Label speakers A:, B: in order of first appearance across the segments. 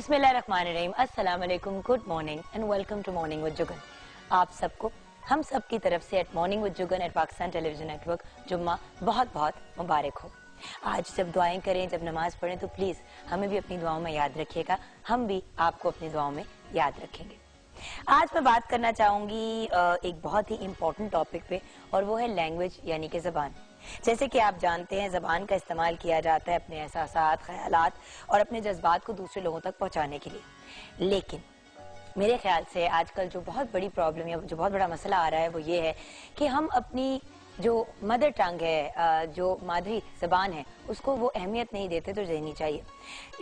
A: बिस्मिल्लाहिर्रहमानिर्रहीम, अस्सलाम वालेकुम, good morning and welcome to morning with Juggun. आप सबको हम सब की तरफ से at morning with Juggun at Pakistan television network जुम्मा बहुत बहुत मुबारक हो। आज जब दुआएं करें, जब नमाज पढ़ें तो प्लीज़ हमें भी अपनी दुआओं में याद रखिएगा, हम भी आपको अपनी दुआओं में याद रखेंगे। आज मैं बात करना चाहूँगी एक बहुत ही इम्पोर्टेंट टॉपिक पे, और वो है लैंग्वेज यानी कि ज़बान। जैसे कि आप जानते हैं, ज़बान का इस्तेमाल किया जाता है अपने एहसासात, ख्यालात और अपने जज्बात को दूसरे लोगों तक पहुंचाने के लिए। लेकिन मेरे ख्याल से आजकल जो बहुत बड़ी प्रॉब्लम या जो बहुत बड़ा मसला आ रहा है वो ये है कि हम अपनी जो मदर टंग है, जो मादरी ज़बान है, उसको वो अहमियत नहीं देते तो देनी चाहिए।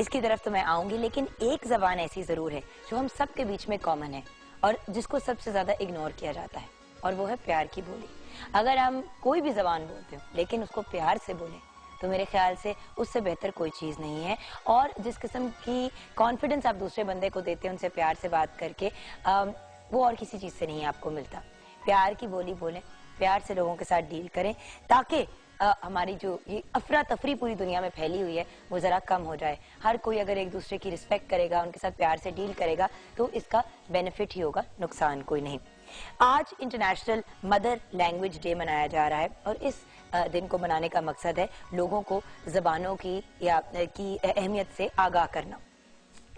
A: इसकी तरफ तो मैं आऊँगी, लेकिन एक ज़बान ऐसी ज़रूर है जो हम सब के बीच में कॉमन है और जिसको सबसे ज़्यादा इग्नोर किया जाता है, और वो है प्यार की बोली। अगर हम कोई भी ज़बान बोलते हो लेकिन उसको प्यार से बोलें तो मेरे ख्याल से उससे बेहतर कोई चीज़ नहीं है। और जिस किस्म की कॉन्फिडेंस आप दूसरे बंदे को देते हैं उनसे प्यार से बात करके, वो और किसी चीज़ से नहीं आपको मिलता। प्यार की बोली बोलें, प्यार से लोगों के साथ डील करें, ताकि हमारी जो ये अफरा तफरी पूरी दुनिया में फैली हुई है वो ज़रा कम हो जाए। हर कोई अगर एक दूसरे की रिस्पेक्ट करेगा, उनके साथ प्यार से डील करेगा तो इसका बेनिफिट ही होगा, नुकसान कोई नहीं। आज इंटरनेशनल मदर लैंग्वेज डे मनाया जा रहा है और इस दिन को मनाने का मकसद है लोगों को ज़बानों की अहमियत से आगाह करना।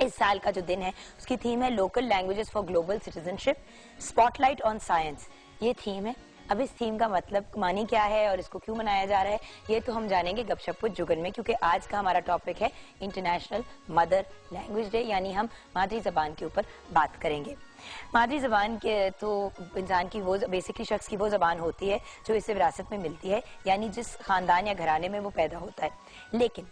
A: इस साल का जो दिन है उसकी थीम है local languages for global citizenship, spotlight on science. ये थीम है। अब इस थीम का मतलब मानी क्या है और इसको क्यों मनाया जा रहा है, ये तो हम जानेंगे गपशप विद जुगन में, क्योंकि आज का हमारा टॉपिक है इंटरनेशनल मदर लैंग्वेज डे, यानी हम मादरी ज़बान के ऊपर बात करेंगे। मादरी ज़बान के तो इंसान की वो बेसिकली शख्स की वो ज़बान होती है जो इसे विरासत में मिलती है, यानी जिस खानदान या घराने में वो पैदा होता है। लेकिन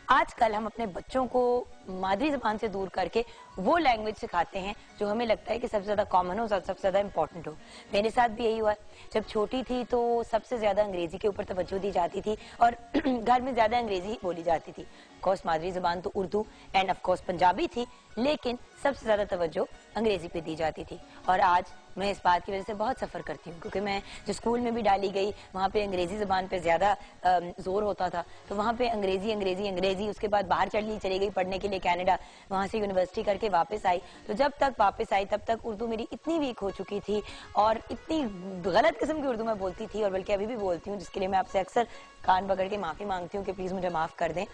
A: आजकल हम अपने बच्चों को मादरी ज़बान से दूर करके वो लैंग्वेज सिखाते हैं जो हमें लगता है कि सबसे ज़्यादा कॉमन हो, सबसे ज़्यादा इंपॉर्टेंट हो। मेरे साथ भी यही हुआ। जब छोटी थी तो सबसे ज़्यादा अंग्रेज़ी के ऊपर तवज्जो दी जाती थी और घर में ज़्यादा अंग्रेज़ी बोली जाती थी। ऑफकोर्स मादरी ज़बान तो उर्दू एंड ऑफकोर्स पंजाबी थी, लेकिन सबसे ज़्यादा तवज्जो अंग्रेज़ी पे दी जाती थी। और आज मैं इस बात की वजह से बहुत सफ़र करती हूँ, क्योंकि मैं जो स्कूल में भी डाली गई वहाँ पे अंग्रेज़ी ज़बान पे ज़्यादा जोर होता था। तो वहाँ पे अंग्रेज़ी अंग्रेज़ी अंग्रेज़ी, उसके बाद बाहर चली गई पढ़ने के लिए कनाडा, वहाँ से यूनिवर्सिटी करके वापस आई। तो जब तक वापस आई तब तक उर्दू मेरी इतनी वीक हो चुकी थी और इतनी गलत किस्म की उर्दू मैं बोलती थी, और बल्कि अभी भी बोलती हूँ, जिसके लिए मैं आपसे अक्सर कान पकड़ के माफ़ी मांगती हूँ कि प्लीज़ मुझे माफ़ कर दें।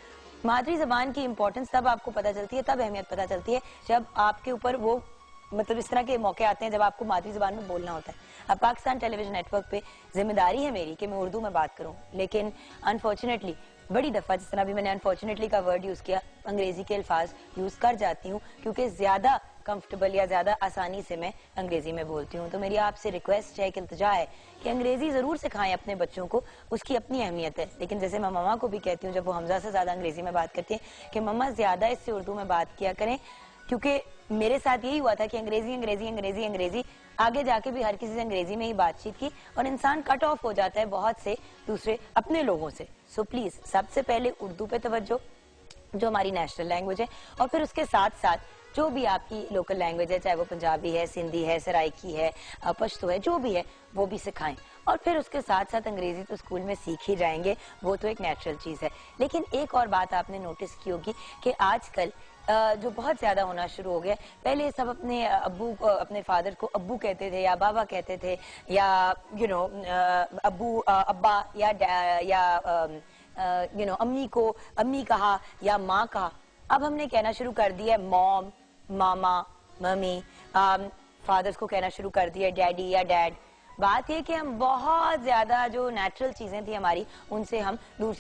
A: मादरी ज़बान की इंपॉर्टेंस तब आपको पता चलती है, तब अहमियत पता चलती है जब आपके ऊपर वो मतलब इस तरह के मौके आते हैं जब आपको मादरी ज़बान में बोलना होता है। अब पाकिस्तान टेलीविजन नेटवर्क पे जिम्मेदारी है मेरी कि मैं उर्दू में बात करूं, लेकिन अनफॉर्चुनेटली बड़ी दफ़ा, जिस तरह भी मैंने अनफॉर्चुनेटली का वर्ड यूज़ किया, अंग्रेज़ी के अल्फाज यूज़ कर जाती हूँ क्योंकि ज़्यादा कंफर्टेबल या ज़्यादा आसानी से मैं अंग्रेज़ी में बोलती हूँ। तो मेरी आपसे रिक्वेस्ट है कि इल्तिजा है कि अंग्रेज़ी ज़रूर सिखाएं अपने बच्चों को, उसकी अपनी अहमियत है। लेकिन जैसे मैं मम्मा को भी कहती हूँ जब वो हमजा से ज़्यादा अंग्रेज़ी में बात करती हैं कि मम्मा ज़्यादा इससे उर्दू में बात किया करें, क्योंकि मेरे साथ यही हुआ था कि अंग्रेजी अंग्रेजी अंग्रेजी अंग्रेजी, आगे जाके भी हर किसी से अंग्रेजी में ही बातचीत की और इंसान कट ऑफ हो जाता है बहुत से दूसरे अपने लोगों से। सो प्लीज सबसे पहले उर्दू पे तवज्जो, जो हमारी नेशनल लैंग्वेज है, और फिर उसके साथ साथ जो भी आपकी लोकल लैंग्वेज है, चाहे वो पंजाबी है, सिंधी है, सराइकी है, पश्तो है, जो भी है वो भी सिखाएं। और फिर उसके साथ साथ अंग्रेजी तो स्कूल में सीख ही जाएंगे, वो तो एक नेचुरल चीज़ है। लेकिन एक और बात आपने नोटिस की होगी कि आजकल जो बहुत ज्यादा होना शुरू हो गया, पहले सब अपने अब्बू अपने फादर को अब्बू कहते थे या बाबा कहते थे, या अब्बू अब्बा या अम्मी को अम्मी कहा या माँ कहा। अब हमने कहना शुरू कर दिया है मॉम, मामा, मम्मी, फादर्स को कहना शुरू कर दिया डैडी या डैड। बात यह कि हम बहुत ज्यादा जो नेचुरल चीजें थी हमारी, उनसे हम दूर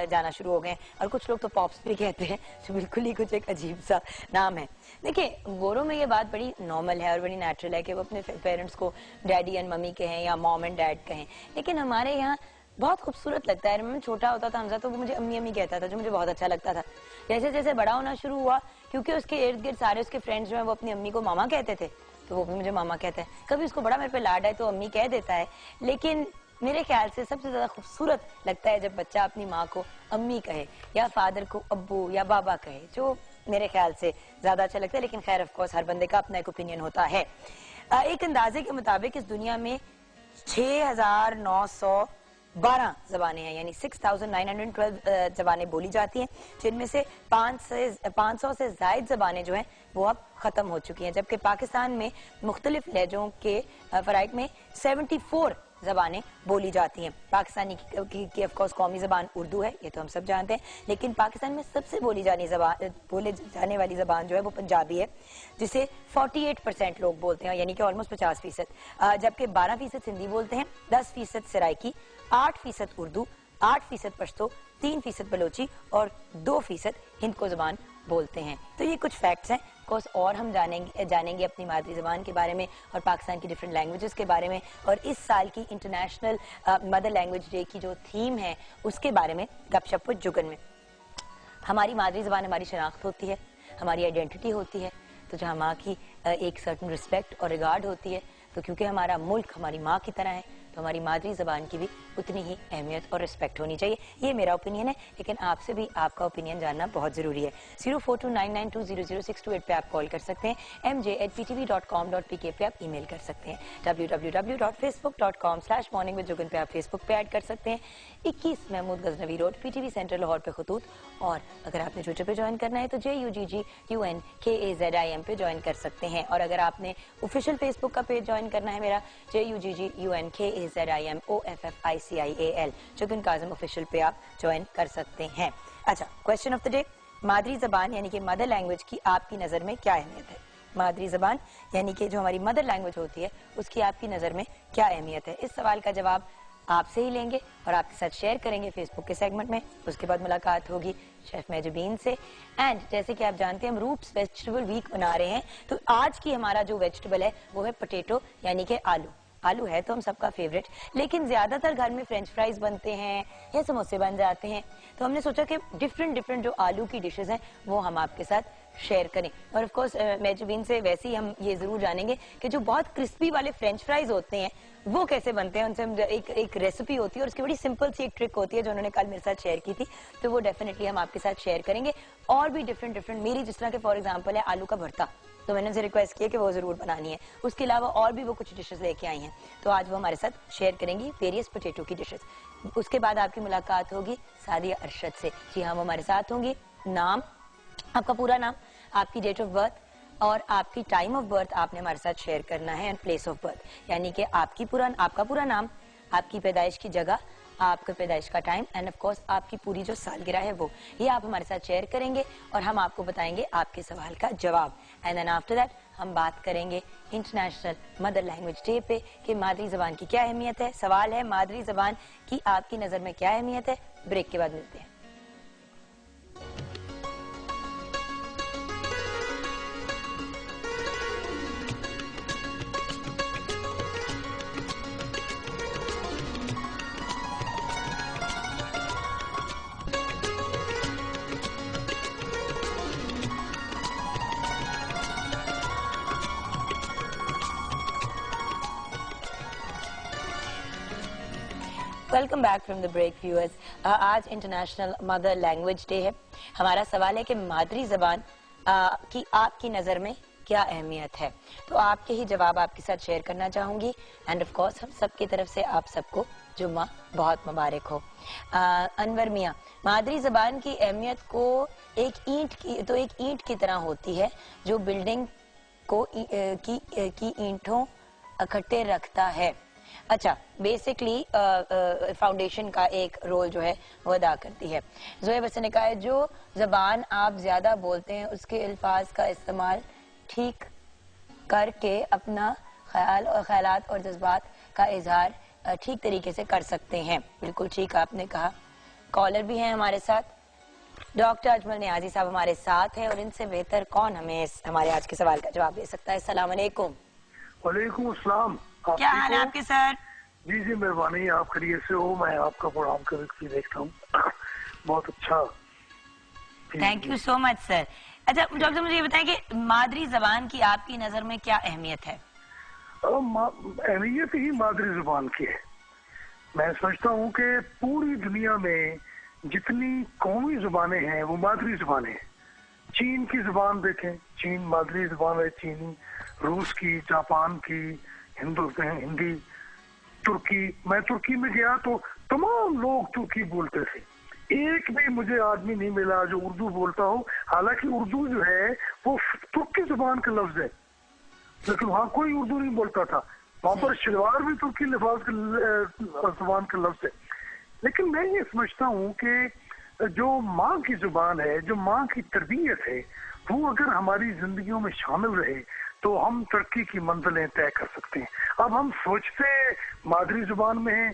A: जाना शुरू हो गए। और कुछ लोग तो पॉप्स भी कहते हैं, जो बिल्कुल ही कुछ एक अजीब सा नाम है। देखिए, गोरों में ये बात बड़ी नॉर्मल है और बड़ी नेचुरल है कि वो अपने पेरेंट्स को डैडी एंड मम्मी कहें या मॉम एंड डैड कहें। लेकिन हमारे यहाँ बहुत खूबसूरत लगता है। मैं छोटा होता था हमजा, तो वो मुझे अम्मी अम्मी कहता था, जो मुझे बहुत अच्छा लगता था। जैसे जैसे बड़ा होना शुरू हुआ, क्योंकि उसके इर्द गिर्द सारे उसके फ्रेंड्स जो है वो अपनी अम्मी को मामा कहते थे, तो वो भी मुझे मामा कहता है। कभी उसको बड़ा मेरे पे लाड है तो अम्मी कह देता है। लेकिन मेरे ख्याल से सबसे ज्यादा खूबसूरत लगता है जब बच्चा अपनी माँ को अम्मी कहे या फादर को अब्बू या बाबा कहे, जो मेरे ख्याल से ज्यादा अच्छा लगता है। लेकिन खैर ऑफ कोर्स हर बंदे का अपना एक ओपिनियन होता है। एक अंदाजे के मुताबिक इस दुनिया में 6,900 12 जबानें हैं, यानी 6,912 जबानें बोली जाती हैं, जिनमें से 500 से ज्यादा जबानें जो हैं वो अब खत्म हो चुकी हैं, जबकि पाकिस्तान में मुख्तलिफ लहजों के फराइक में 74 जबानें बोली जाती हैं। पाकिस्तानी की ऑफ कोर्स कौमी जबान उर्दू है, ये तो हम सब जानते हैं, लेकिन पाकिस्तान में सबसे बोले जाने वाली जबान जो है वो पंजाबी है, जिसे 48% लोग बोलते हैं, यानी कि ऑलमोस्ट 50%, जबकि 12% हिंदी बोलते हैं, 10% सराइकी, 8% उर्दू, 8% पश्तो, 3% बलोची और 2% हिंद को जबान बोलते हैं। तो ये कुछ फैक्ट्स हैं। कोर्स और हम जानेंगे अपनी मादरी जबान के बारे में और पाकिस्तान की डिफरेंट लैंग्वेजेस के बारे में, और इस साल की इंटरनेशनल मदर लैंग्वेज डे की जो थीम है उसके बारे में गपशप विद जुगन में। हमारी मादरी जबान हमारी शनाख्त होती है, हमारी आइडेंटिटी होती है, तो जहाँ माँ की एक सर्टन रिस्पेक्ट और रिगार्ड होती है, तो क्योंकि हमारा मुल्क हमारी माँ की तरह है, तो हमारी मादरी जबान की भी उतनी ही अहमियत और रिस्पेक्ट होनी चाहिए। ये मेरा ओपिनियन है, लेकिन आपसे भी आपका ओपिनियन जानना बहुत जरूरी है। 042992000628 पे आप कॉल कर सकते हैं, mj@ptv.com.pk पे आप ईमेल कर सकते हैं, www.facebook.com/morningwithjugan पे आप फेसबुक पे ऐड कर सकते हैं, 21 Mahmood Ghaznavi road PTV centre Lahore पे खतूत, और अगर आपने ट्विटर पे ज्वाइन करना है तो JUGGUNKAZIM पे ज्वाइन कर सकते हैं, और अगर आपने ऑफिशियल फेसबुक का पेज ज्वाइन करना है मेरा JUGGUNKAZIMOFFICIAL जुगन काज़िम ऑफिशियल पे आप ज्वाइन कर सकते हैं। अच्छा, क्वेश्चन ऑफ द डे, मादरी जबान यानी कि मदर लैंग्वेज की आपकी नज़र में क्या अहमियत है? मादरी जबान यानी कि जो हमारी मदर लैंग्वेज होती है उसकी आपकी नज़र में क्या अहमियत है? इस सवाल का जवाब आपसे ही लेंगे और आपके साथ शेयर करेंगे फेसबुक के सेगमेंट में। उसके बाद मुलाकात होगी शेफ मेजबीन से। एंड जैसे कि आप जानते हैं हम रूट्स वेजिटेबल वीक बना रहे हैं, तो आज की हमारा जो वेजिटेबल है वो है पोटैटो यानी कि आलू। आलू है तो हम सबका फेवरेट, लेकिन ज्यादातर घर में फ्रेंच फ्राइज बनते हैं या समोसे बन जाते हैं, तो हमने सोचा कि डिफरेंट जो आलू की डिशेस हैं वो हम आपके साथ शेयर करें। और ऑफ कोर्स मेजबीन से वैसे ही हम ये जरूर जानेंगे कि जो बहुत क्रिस्पी वाले फ्रेंच फ्राइज होते हैं वो कैसे बनते हैं। उनसे हम एक रेसिपी होती है और उसकी बड़ी सिंपल सी एक ट्रिक होती है जो उन्होंने कल मेरे साथ शेयर की थी, तो वो डेफिनेटली हम आपके साथ शेयर करेंगे। और भी डिफरेंट मेरी जिस तरह के फॉर एग्जाम्पल है आलू का भरता, तो मैंने उनसे रिक्वेस्ट किया कि वो जरूर बनानी है। उसके अलावा और भी वो कुछ डिशेस लेके आई हैं, तो आज वो हमारे साथ शेयर करेंगी वेरियस पोटैटो की डिशेस। उसके बाद आपकी मुलाकात होगी सादिया अरशद से। जी हाँ, वो हमारे साथ होंगी। नाम, आपका पूरा नाम, आपकी डेट ऑफ बर्थ और आपकी टाइम ऑफ बर्थ आपने हमारे साथ शेयर करना है, एंड प्लेस ऑफ बर्थ, यानी कि आपका पूरा नाम, आपकी पैदाइश की जगह, आपके पैदाइश का टाइम, एंड ऑफ कोर्स आपकी पूरी जो सालगिरह है वो, ये आप हमारे साथ शेयर करेंगे और हम आपको बताएंगे आपके सवाल का जवाब। एंड देन आफ्टर दैट हम बात करेंगे इंटरनेशनल मदर लैंग्वेज डे पे कि मादरी जबान की क्या अहमियत है। सवाल है मादरी जबान की आपकी नजर में क्या अहमियत है। ब्रेक के बाद मिलते हैं। Welcome back from the break viewers. आज इंटरनेशनल मदर लैंग्वेज डे है। हमारा सवाल है कि मादरी जबान की आपकी नज़र में क्या अहमियत है, तो आपके ही जवाब आपके साथ शेयर करना चाहूंगी। एंड ऑफ कोर्स हम सब की तरफ से आप सबको जुम्मा बहुत मुबारक हो। अनवर मियाँ, मादरी जबान की अहमियत को एक ईंट की तरह होती है जो बिल्डिंग को की ईंटों इकट्ठे रखता है। अच्छा, बेसिकली फाउंडेशन का एक रोल जो है वो अदा करती है। जोएब हसन ने कहा है जो जबान आप ज्यादा बोलते हैं उसके अल्फाज का इस्तेमाल ठीक करके अपना ख्यालात और जज्बात का इजहार ठीक तरीके से कर सकते हैं। बिल्कुल ठीक आपने कहा। कॉलर भी हैं हमारे साथ, डॉक्टर अजमल नियाजी साहब हमारे साथ हैं, और इनसे बेहतर कौन हमें हमारे आज के सवाल का जवाब दे सकता है। अस्सलाम वालेकुम।
B: वालेकुम अस्सलाम।
A: क्या हाल है आपके सर?
B: जी जी मेहरबानी, आप खैरियत से हो? मैं आपका प्रोग्राम कभी देखता हूँ, बहुत अच्छा।
A: Thank you so much sir. अच्छा डॉक्टर, मुझे ये बताएं कि मादरी जबान की आपकी नजर में क्या अहमियत है?
B: अहमियत ही मादरी जबान की है। मैं समझता हूँ कि पूरी दुनिया में जितनी कौमी जुबानें हैं वो मादरी जुबानें हैं। चीन की जुबान देखें, चीन मादरी जुबान है चीनी, रूस की, जापान की, हिंदी, तुर्की। मैं तुर्की में गया तो तमाम लोग तुर्की बोलते थे, एक भी मुझे आदमी नहीं मिला जो उर्दू बोलता हो। हालांकि उर्दू जो है वो तुर्की जुबान का लफ्ज है, लेकिन वहाँ कोई उर्दू नहीं बोलता था। वहाँ पर शलवार भी तुर्की लिफाज का जुबान का लफ्ज है। लेकिन मैं ये समझता हूँ कि जो माँ की जुबान है, जो माँ की तरबियत है, वो अगर हमारी जिंदगियों में शामिल रहे तो हम तरक्की की मंजिलें तय कर सकते हैं। अब हम सोचते मादरी जुबान में है,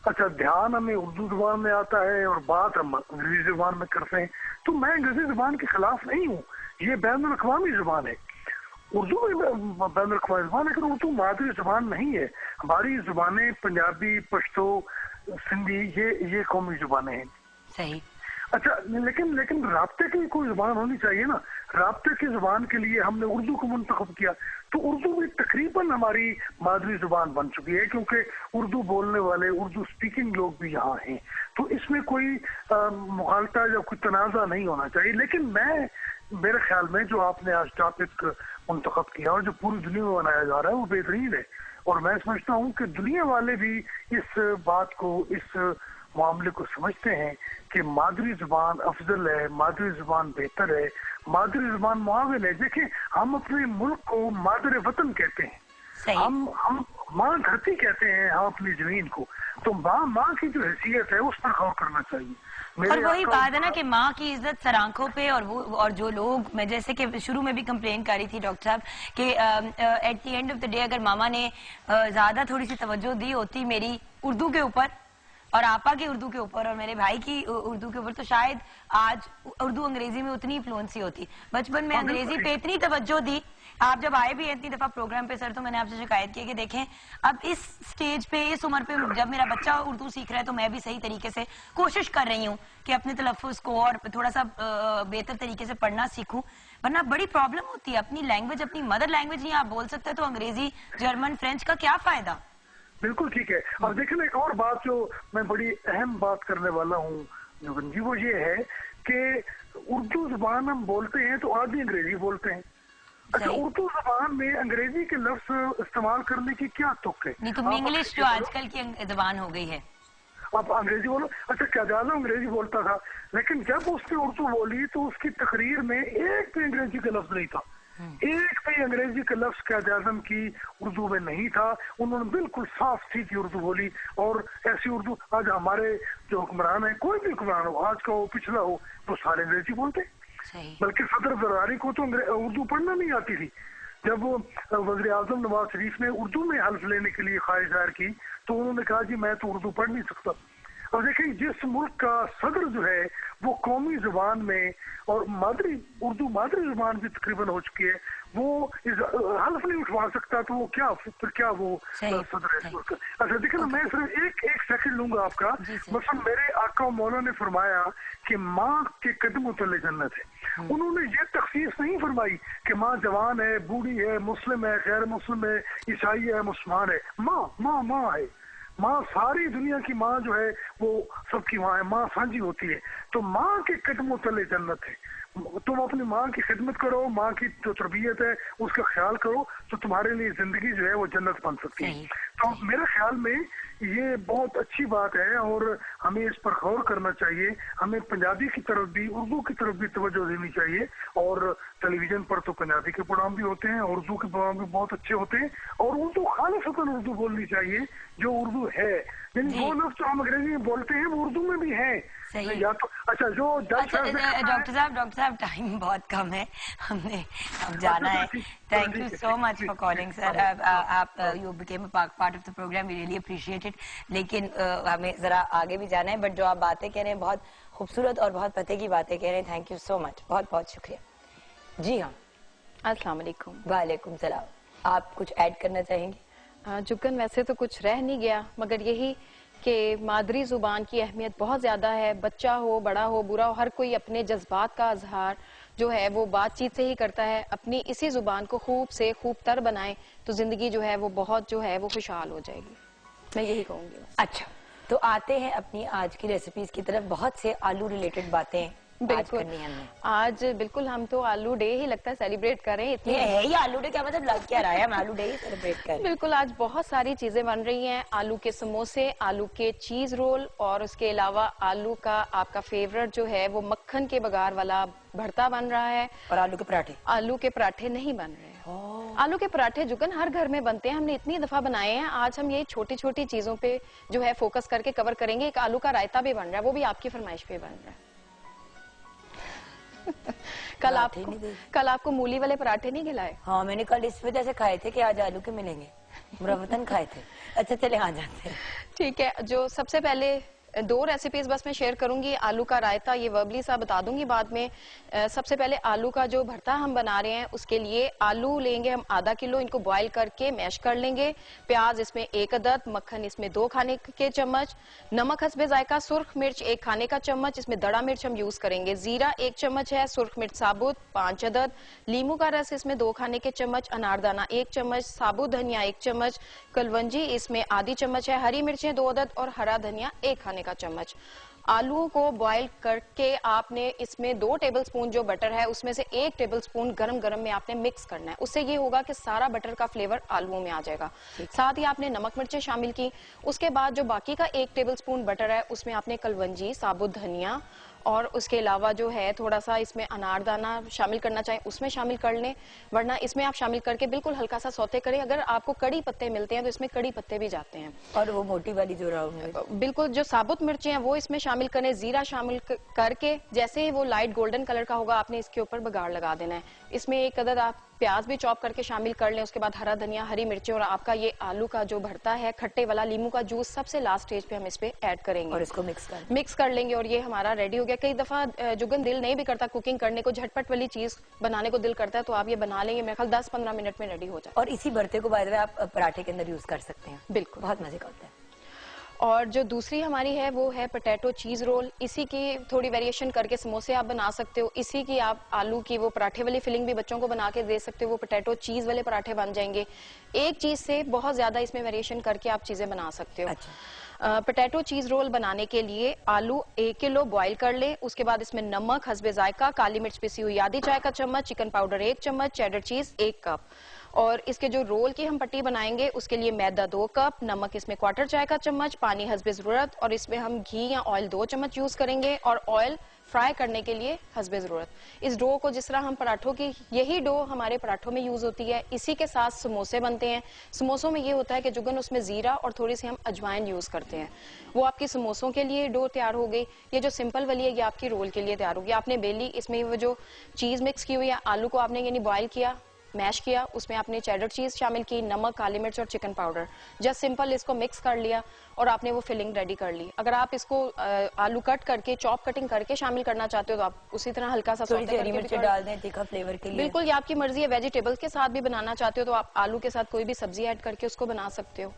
B: अच्छा ध्यान हमें उर्दू जुबान में आता है और बात हम अंग्रेजी जुबान में करते हैं। तो मैं अंग्रेजी जुबान के खिलाफ नहीं हूँ, ये बैनुल अक़वामी जुबान है, उर्दू भी बैनुल अक़वामी जुबान है, लेकिन उर्दू मादरी जुबान नहीं है। हमारी जुबानें पंजाबी, पश्तो, सिंधी, ये कौमी जुबानें हैं।
A: सही।
B: अच्छा, लेकिन राब्ते की कोई जुबान होनी चाहिए ना। राब्ते की जुबान के लिए हमने उर्दू को मुंतखब किया, तो उर्दू भी तकरीबन हमारी मादरी जुबान बन चुकी है, क्योंकि उर्दू बोलने वाले, उर्दू स्पीकिंग लोग भी यहाँ हैं। तो इसमें कोई मुखालता या कोई तनाज़ा नहीं होना चाहिए। लेकिन मेरे ख्याल में जो आपने आज टॉपिक मुंतखब किया और जो पूरी दुनिया में बनाया जा रहा है वो बेहतरीन है। और मैं समझता हूँ कि दुनिया वाले भी इस बात को, इस मामले को समझते हैं कि मादरी जुबान अफजल है, मादरी जुबान बेहतर है, मादरी जुबान मुआविन है। देखिए, हम अपने मुल्क को मादर वतन कहते हैं, हम माँ धरती कहते हैं, हम अपनी जमीन को। तो माँ की जो हैसियत है उस पर गौर करना चाहिए।
A: और वही बात है ना कि माँ की इज्जत सर आंखों पे, और जो लोग, मैं जैसे कि शुरू में भी कंप्लेन कर रही थी डॉक्टर साहब कि at the end of the day अगर मामा ने ज्यादा थोड़ी सी तवज्जो दी होती मेरी उर्दू के ऊपर और आपा की उर्दू के ऊपर और मेरे भाई की उर्दू के ऊपर, तो शायद आज उर्दू अंग्रेजी में उतनी फ्लुएंसी होती। बचपन में अंग्रेजी पे इतनी तवज्जो दी। आप जब आए भी इतनी दफा प्रोग्राम पे सर, तो मैंने आपसे शिकायत की कि देखें अब इस स्टेज पे, इस उम्र पे जब मेरा बच्चा उर्दू सीख रहा है तो मैं भी सही तरीके से कोशिश कर रही हूँ कि अपने तलफ़्फ़ुज़ को और थोड़ा सा बेहतर तरीके से पढ़ना सीखूं। वरना बड़ी प्रॉब्लम होती है। अपनी लैंग्वेज, अपनी मदर लैंग्वेज नहीं आप बोल सकते तो अंग्रेजी, जर्मन, फ्रेंच का क्या फायदा।
B: बिल्कुल ठीक है। अब देखिए, एक और बात जो मैं बड़ी अहम बात करने वाला हूँ जुगन जी, वो ये है कि उर्दू जुबान हम बोलते हैं तो आधी अंग्रेजी बोलते हैं। अच्छा, उर्दू जुबान में अंग्रेजी के लफ्ज इस्तेमाल करने की क्या तुक है?
A: नहीं तो इंग्लिश जो आजकल की जुबान हो गई है,
B: आप अंग्रेजी बोलो। अच्छा, क्याज़ाज़म अंग्रेजी बोलता था, लेकिन जब उसने उर्दू बोली तो उसकी तकरीर में एक भी अंग्रेजी का लफ्ज नहीं था, एक भी अंग्रेजी का लफ्ज क्याज़ाज़म की उर्दू में नहीं था। उन्होंने बिल्कुल साफ सीधी उर्दू बोली। और ऐसी उर्दू आज हमारे जो हुक्मरान है, कोई भी हुक्मरान हो, आज का हो पिछला हो, तो सारे अंग्रेजी बोलते। बल्कि सदर जरदारी को तो उर्दू पढ़ना नहीं आती थी। जब वज़ीर आज़म नवाज शरीफ ने उर्दू में हल्फ लेने के लिए ख्वाहिश जाहिर की तो उन्होंने कहा जी मैं तो उर्दू पढ़ नहीं सकता। अब देखिए, जिस मुल्क का सदर जो है वो कौमी जुबान में और उर्दू मादरी जुबान भी तकरीबन हो चुकी है, वो हल्फ नहीं उठवा सकता, तो वो क्या वो सदर है। अच्छा देखिए ना, मैं सिर्फ एक सेकंड लूंगा आपका। मतलब मेरे आका मौला ने फरमाया कि माँ के कदमों तले जन्नत है। उन्होंने ये तखसीस नहीं फरमाई कि माँ जवान है, बूढ़ी है, मुस्लिम है, गैर मुस्लिम है, ईसाई है, मुसलमान है। माँ है। माँ सारी दुनिया की माँ जो है वो सबकी माँ है, माँ साझी होती है। तो माँ के कदमों तले जन्नत है। तुम अपनी माँ की खिदमत करो, माँ की जो तरबियत है उसका ख्याल करो, तो तुम्हारे लिए जिंदगी जो है वो जन्नत बन सकती है। तो मेरे ख्याल में ये बहुत अच्छी बात है और हमें इस पर गौर करना चाहिए। हमें पंजाबी की तरफ भी, उर्दू की तरफ भी तवज्जो देनी चाहिए। और टेलीविजन पर तो पंजाबी के प्रोग्राम भी होते हैं, उर्दू के प्रोग्राम भी बहुत अच्छे होते हैं। और उर्दू खालिसतन उर्दू बोलनी चाहिए जो उर्दू है। यानी वो लफ्ज़ जो हम अंग्रेजी में बोलते हैं वो उर्दू में भी है। या तो अच्छा जो
A: डॉक्टर साहब टाइम बहुत कम है, हमने अब जाना है। Thank you so much for calling sir. आप you became a part of the programme, we really appreciate it. लेकिन हमें जरा आगे भी जाना है, बट जो आप बातें कह रहे हैं बहुत खूबसूरत और बहुत पते की बातें कह रहे हैं। थैंक यू सो मच, बहुत बहुत शुक्रिया। जी हाँ,
C: अस्सलाम वालेकुम।
A: वालेकुम सलाम। आप कुछ ऐड करना चाहेंगे?
C: जुगन, वैसे तो कुछ रह नहीं गया, मगर यही कि मादरी जुबान की अहमियत बहुत ज्यादा है। बच्चा हो, बड़ा हो, बुरा हो, हर कोई अपने जज्बात का इजहार जो है वो बातचीत से ही करता है। अपनी इसी जुबान को खूब से खूब तर बनाए तो जिंदगी जो है वो बहुत जो है वो खुशहाल हो जाएगी। मैं यही कहूंगी।
A: अच्छा, तो आते हैं अपनी आज की रेसिपीज की तरफ। बहुत से आलू रिलेटेड बातें
C: बिल्कुल
A: करनी है हमने।
C: आज बिल्कुल हम तो आलू डे ही लगता है सेलिब्रेट करें इतनी।
A: ये है ही आलू डे, क्या मतलब लग क्या रहा है, हम आलू डे ही सेलिब्रेट करें।
C: बिल्कुल आज बहुत सारी चीजें बन रही हैं, आलू के समोसे, आलू के चीज रोल, और उसके अलावा आलू का आपका फेवरेट जो है वो मक्खन के बघार वाला भरता बन रहा है,
A: और आलू के पराठे।
C: आलू के पराठे नहीं बन रहे हैं। आलू के पराठे जुगन हर घर में बनते हैं, हमने इतनी दफा बनाए हैं। आज हम ये छोटी छोटी चीजों पे जो है फोकस करके कवर करेंगे। एक आलू का रायता भी बन रहा है, वो भी आपकी फरमाइश पे बन रहा है। कल आपको मूली वाले पराठे नहीं खिलाए?
A: हाँ मैंने कल इस वजह से खाए थे कि आज आलू के मिलेंगे, मुरव्वतन खाए थे। अच्छा चले आ जाते हैं।
C: ठीक है, जो सबसे पहले दो रेसिपीज बस मैं शेयर करूंगी। आलू का रायता ये वर्बली सा बता दूंगी बाद में। सबसे पहले आलू का जो भरता हम बना रहे हैं उसके लिए आलू लेंगे हम आधा किलो, इनको बॉईल करके मैश कर लेंगे। प्याज इसमें 1 अदद, मक्खन इसमें 2 खाने के चम्मच, नमक हस्बे जायका, सुर्ख मिर्च 1 खाने का चम्मच, इसमें दड़ा मिर्च हम यूज करेंगे, जीरा 1 चम्मच है, सुर्ख मिर्च साबुत 5 अदद, लीमू का रस इसमें 2 खाने के चम्मच, अनारदाना 1 चम्मच, साबुत धनिया 1 चम्मच, कलवंजी इसमें आधी चम्मच है, हरी मिर्चें 2 अदद और हरा धनिया 1 खाने का चम्मच। आलूओं को बॉईल करके आपने इसमें 2 टेबलस्पून जो बटर है उसमें से 1 टेबलस्पून गरम गरम में आपने मिक्स करना है। उससे ये होगा कि सारा बटर का फ्लेवर आलूओं में आ जाएगा। साथ ही आपने नमक मिर्चें शामिल की। उसके बाद जो बाकी का 1 टेबलस्पून बटर है उसमें आपने कलवंजी, साबुत धनिया और उसके अलावा जो है थोड़ा सा इसमें अनारदाना शामिल करना चाहें उसमें शामिल कर लें, वरना इसमें आप शामिल करके बिल्कुल हल्का सा सौते करें। अगर आपको कड़ी पत्ते मिलते हैं तो इसमें कड़ी पत्ते भी जाते हैं।
A: और वो मोटी वाली जो राउंड,
C: बिल्कुल जो साबुत मिर्चें हैं वो इसमें शामिल करें। जीरा शामिल करके जैसे ही वो लाइट गोल्डन कलर का होगा आपने इसके ऊपर बघाड़ लगा देना है। इसमें 1 अदद आप प्याज भी चॉप करके शामिल कर लें। उसके बाद हरा धनिया, हरी मिर्चें और आपका ये आलू का जो भरता है खट्टे वाला, लीमू का जूस सबसे लास्ट स्टेज पे हम इस पे ऐड करेंगे
A: और इसको मिक्स
C: कर लेंगे और ये हमारा रेडी हो गया। कई दफा जुगन दिल नहीं भी करता कुकिंग करने को, झटपट वाली चीज बनाने को दिल करता है तो आप ये बना लेंगे, मेरे ख्याल 10-15 मिनट में रेडी हो जाए।
A: और इसी भरते को बाय द वे आप पराठे के अंदर यूज कर सकते हैं,
C: बिल्कुल
A: बहुत मजे का होता है।
C: और जो दूसरी हमारी है वो है पोटैटो चीज रोल। इसी की थोड़ी वेरिएशन करके समोसे आप बना सकते हो, इसी की आप आलू की वो पराठे वाली फिलिंग भी बच्चों को बना के दे सकते हो, वो पोटैटो चीज वाले पराठे बन जाएंगे। एक चीज से बहुत ज्यादा इसमें वेरिएशन करके आप चीजें बना सकते हो।
A: अच्छा।
C: पोटैटो चीज रोल बनाने के लिए आलू 1 किलो बॉईल कर ले। उसके बाद इसमें नमक हस्बे जायका, काली मिर्च पिसी हुई आधी चाय का चम्मच, चिकन पाउडर 1 चम्मच, चेडर चीज 1 कप। और इसके जो रोल की हम पट्टी बनाएंगे उसके लिए मैदा 2 कप, नमक इसमें 1/4 चाय का चम्मच, पानी हस्बे जरूरत, और इसमें हम घी या ऑयल 2 चम्मच यूज करेंगे और ऑयल फ्राई करने के लिए हस्बे जरूरत। इस डो को जिस तरह हम पराठों की, यही डो हमारे पराठों में यूज होती है, इसी के साथ समोसे बनते हैं। समोसों में ये होता है कि जुगन उसमें जीरा और थोड़ी सी हम अजवाइन यूज करते हैं। वो आपकी समोसों के लिए डो तैयार हो गई। ये जो सिंपल वाली है ये आपकी रोल के लिए तैयार होगी। आपने बेली, इसमें वो जो चीज मिक्स की हुई है, आलू को आपने यानी बॉयल किया, मैश किया, उसमें आपने चेडर चीज शामिल की, नमक, काली मिर्च और चिकन पाउडर, जस्ट सिंपल इसको मिक्स कर लिया और आपने वो फिलिंग रेडी कर ली। अगर आप इसको आलू कट करके, चॉप कटिंग करके शामिल करना चाहते हो तो आप उसी तरह हल्का सा
A: हरी मिर्च डाल दें तीखा फ्लेवर के लिए।
C: बिल्कुल, ये आपकी मर्जी है। वेजिटेबल्स के साथ भी बनाना चाहते हो तो आप आलू के साथ कोई भी सब्जी ऐड करके उसको बना सकते हो।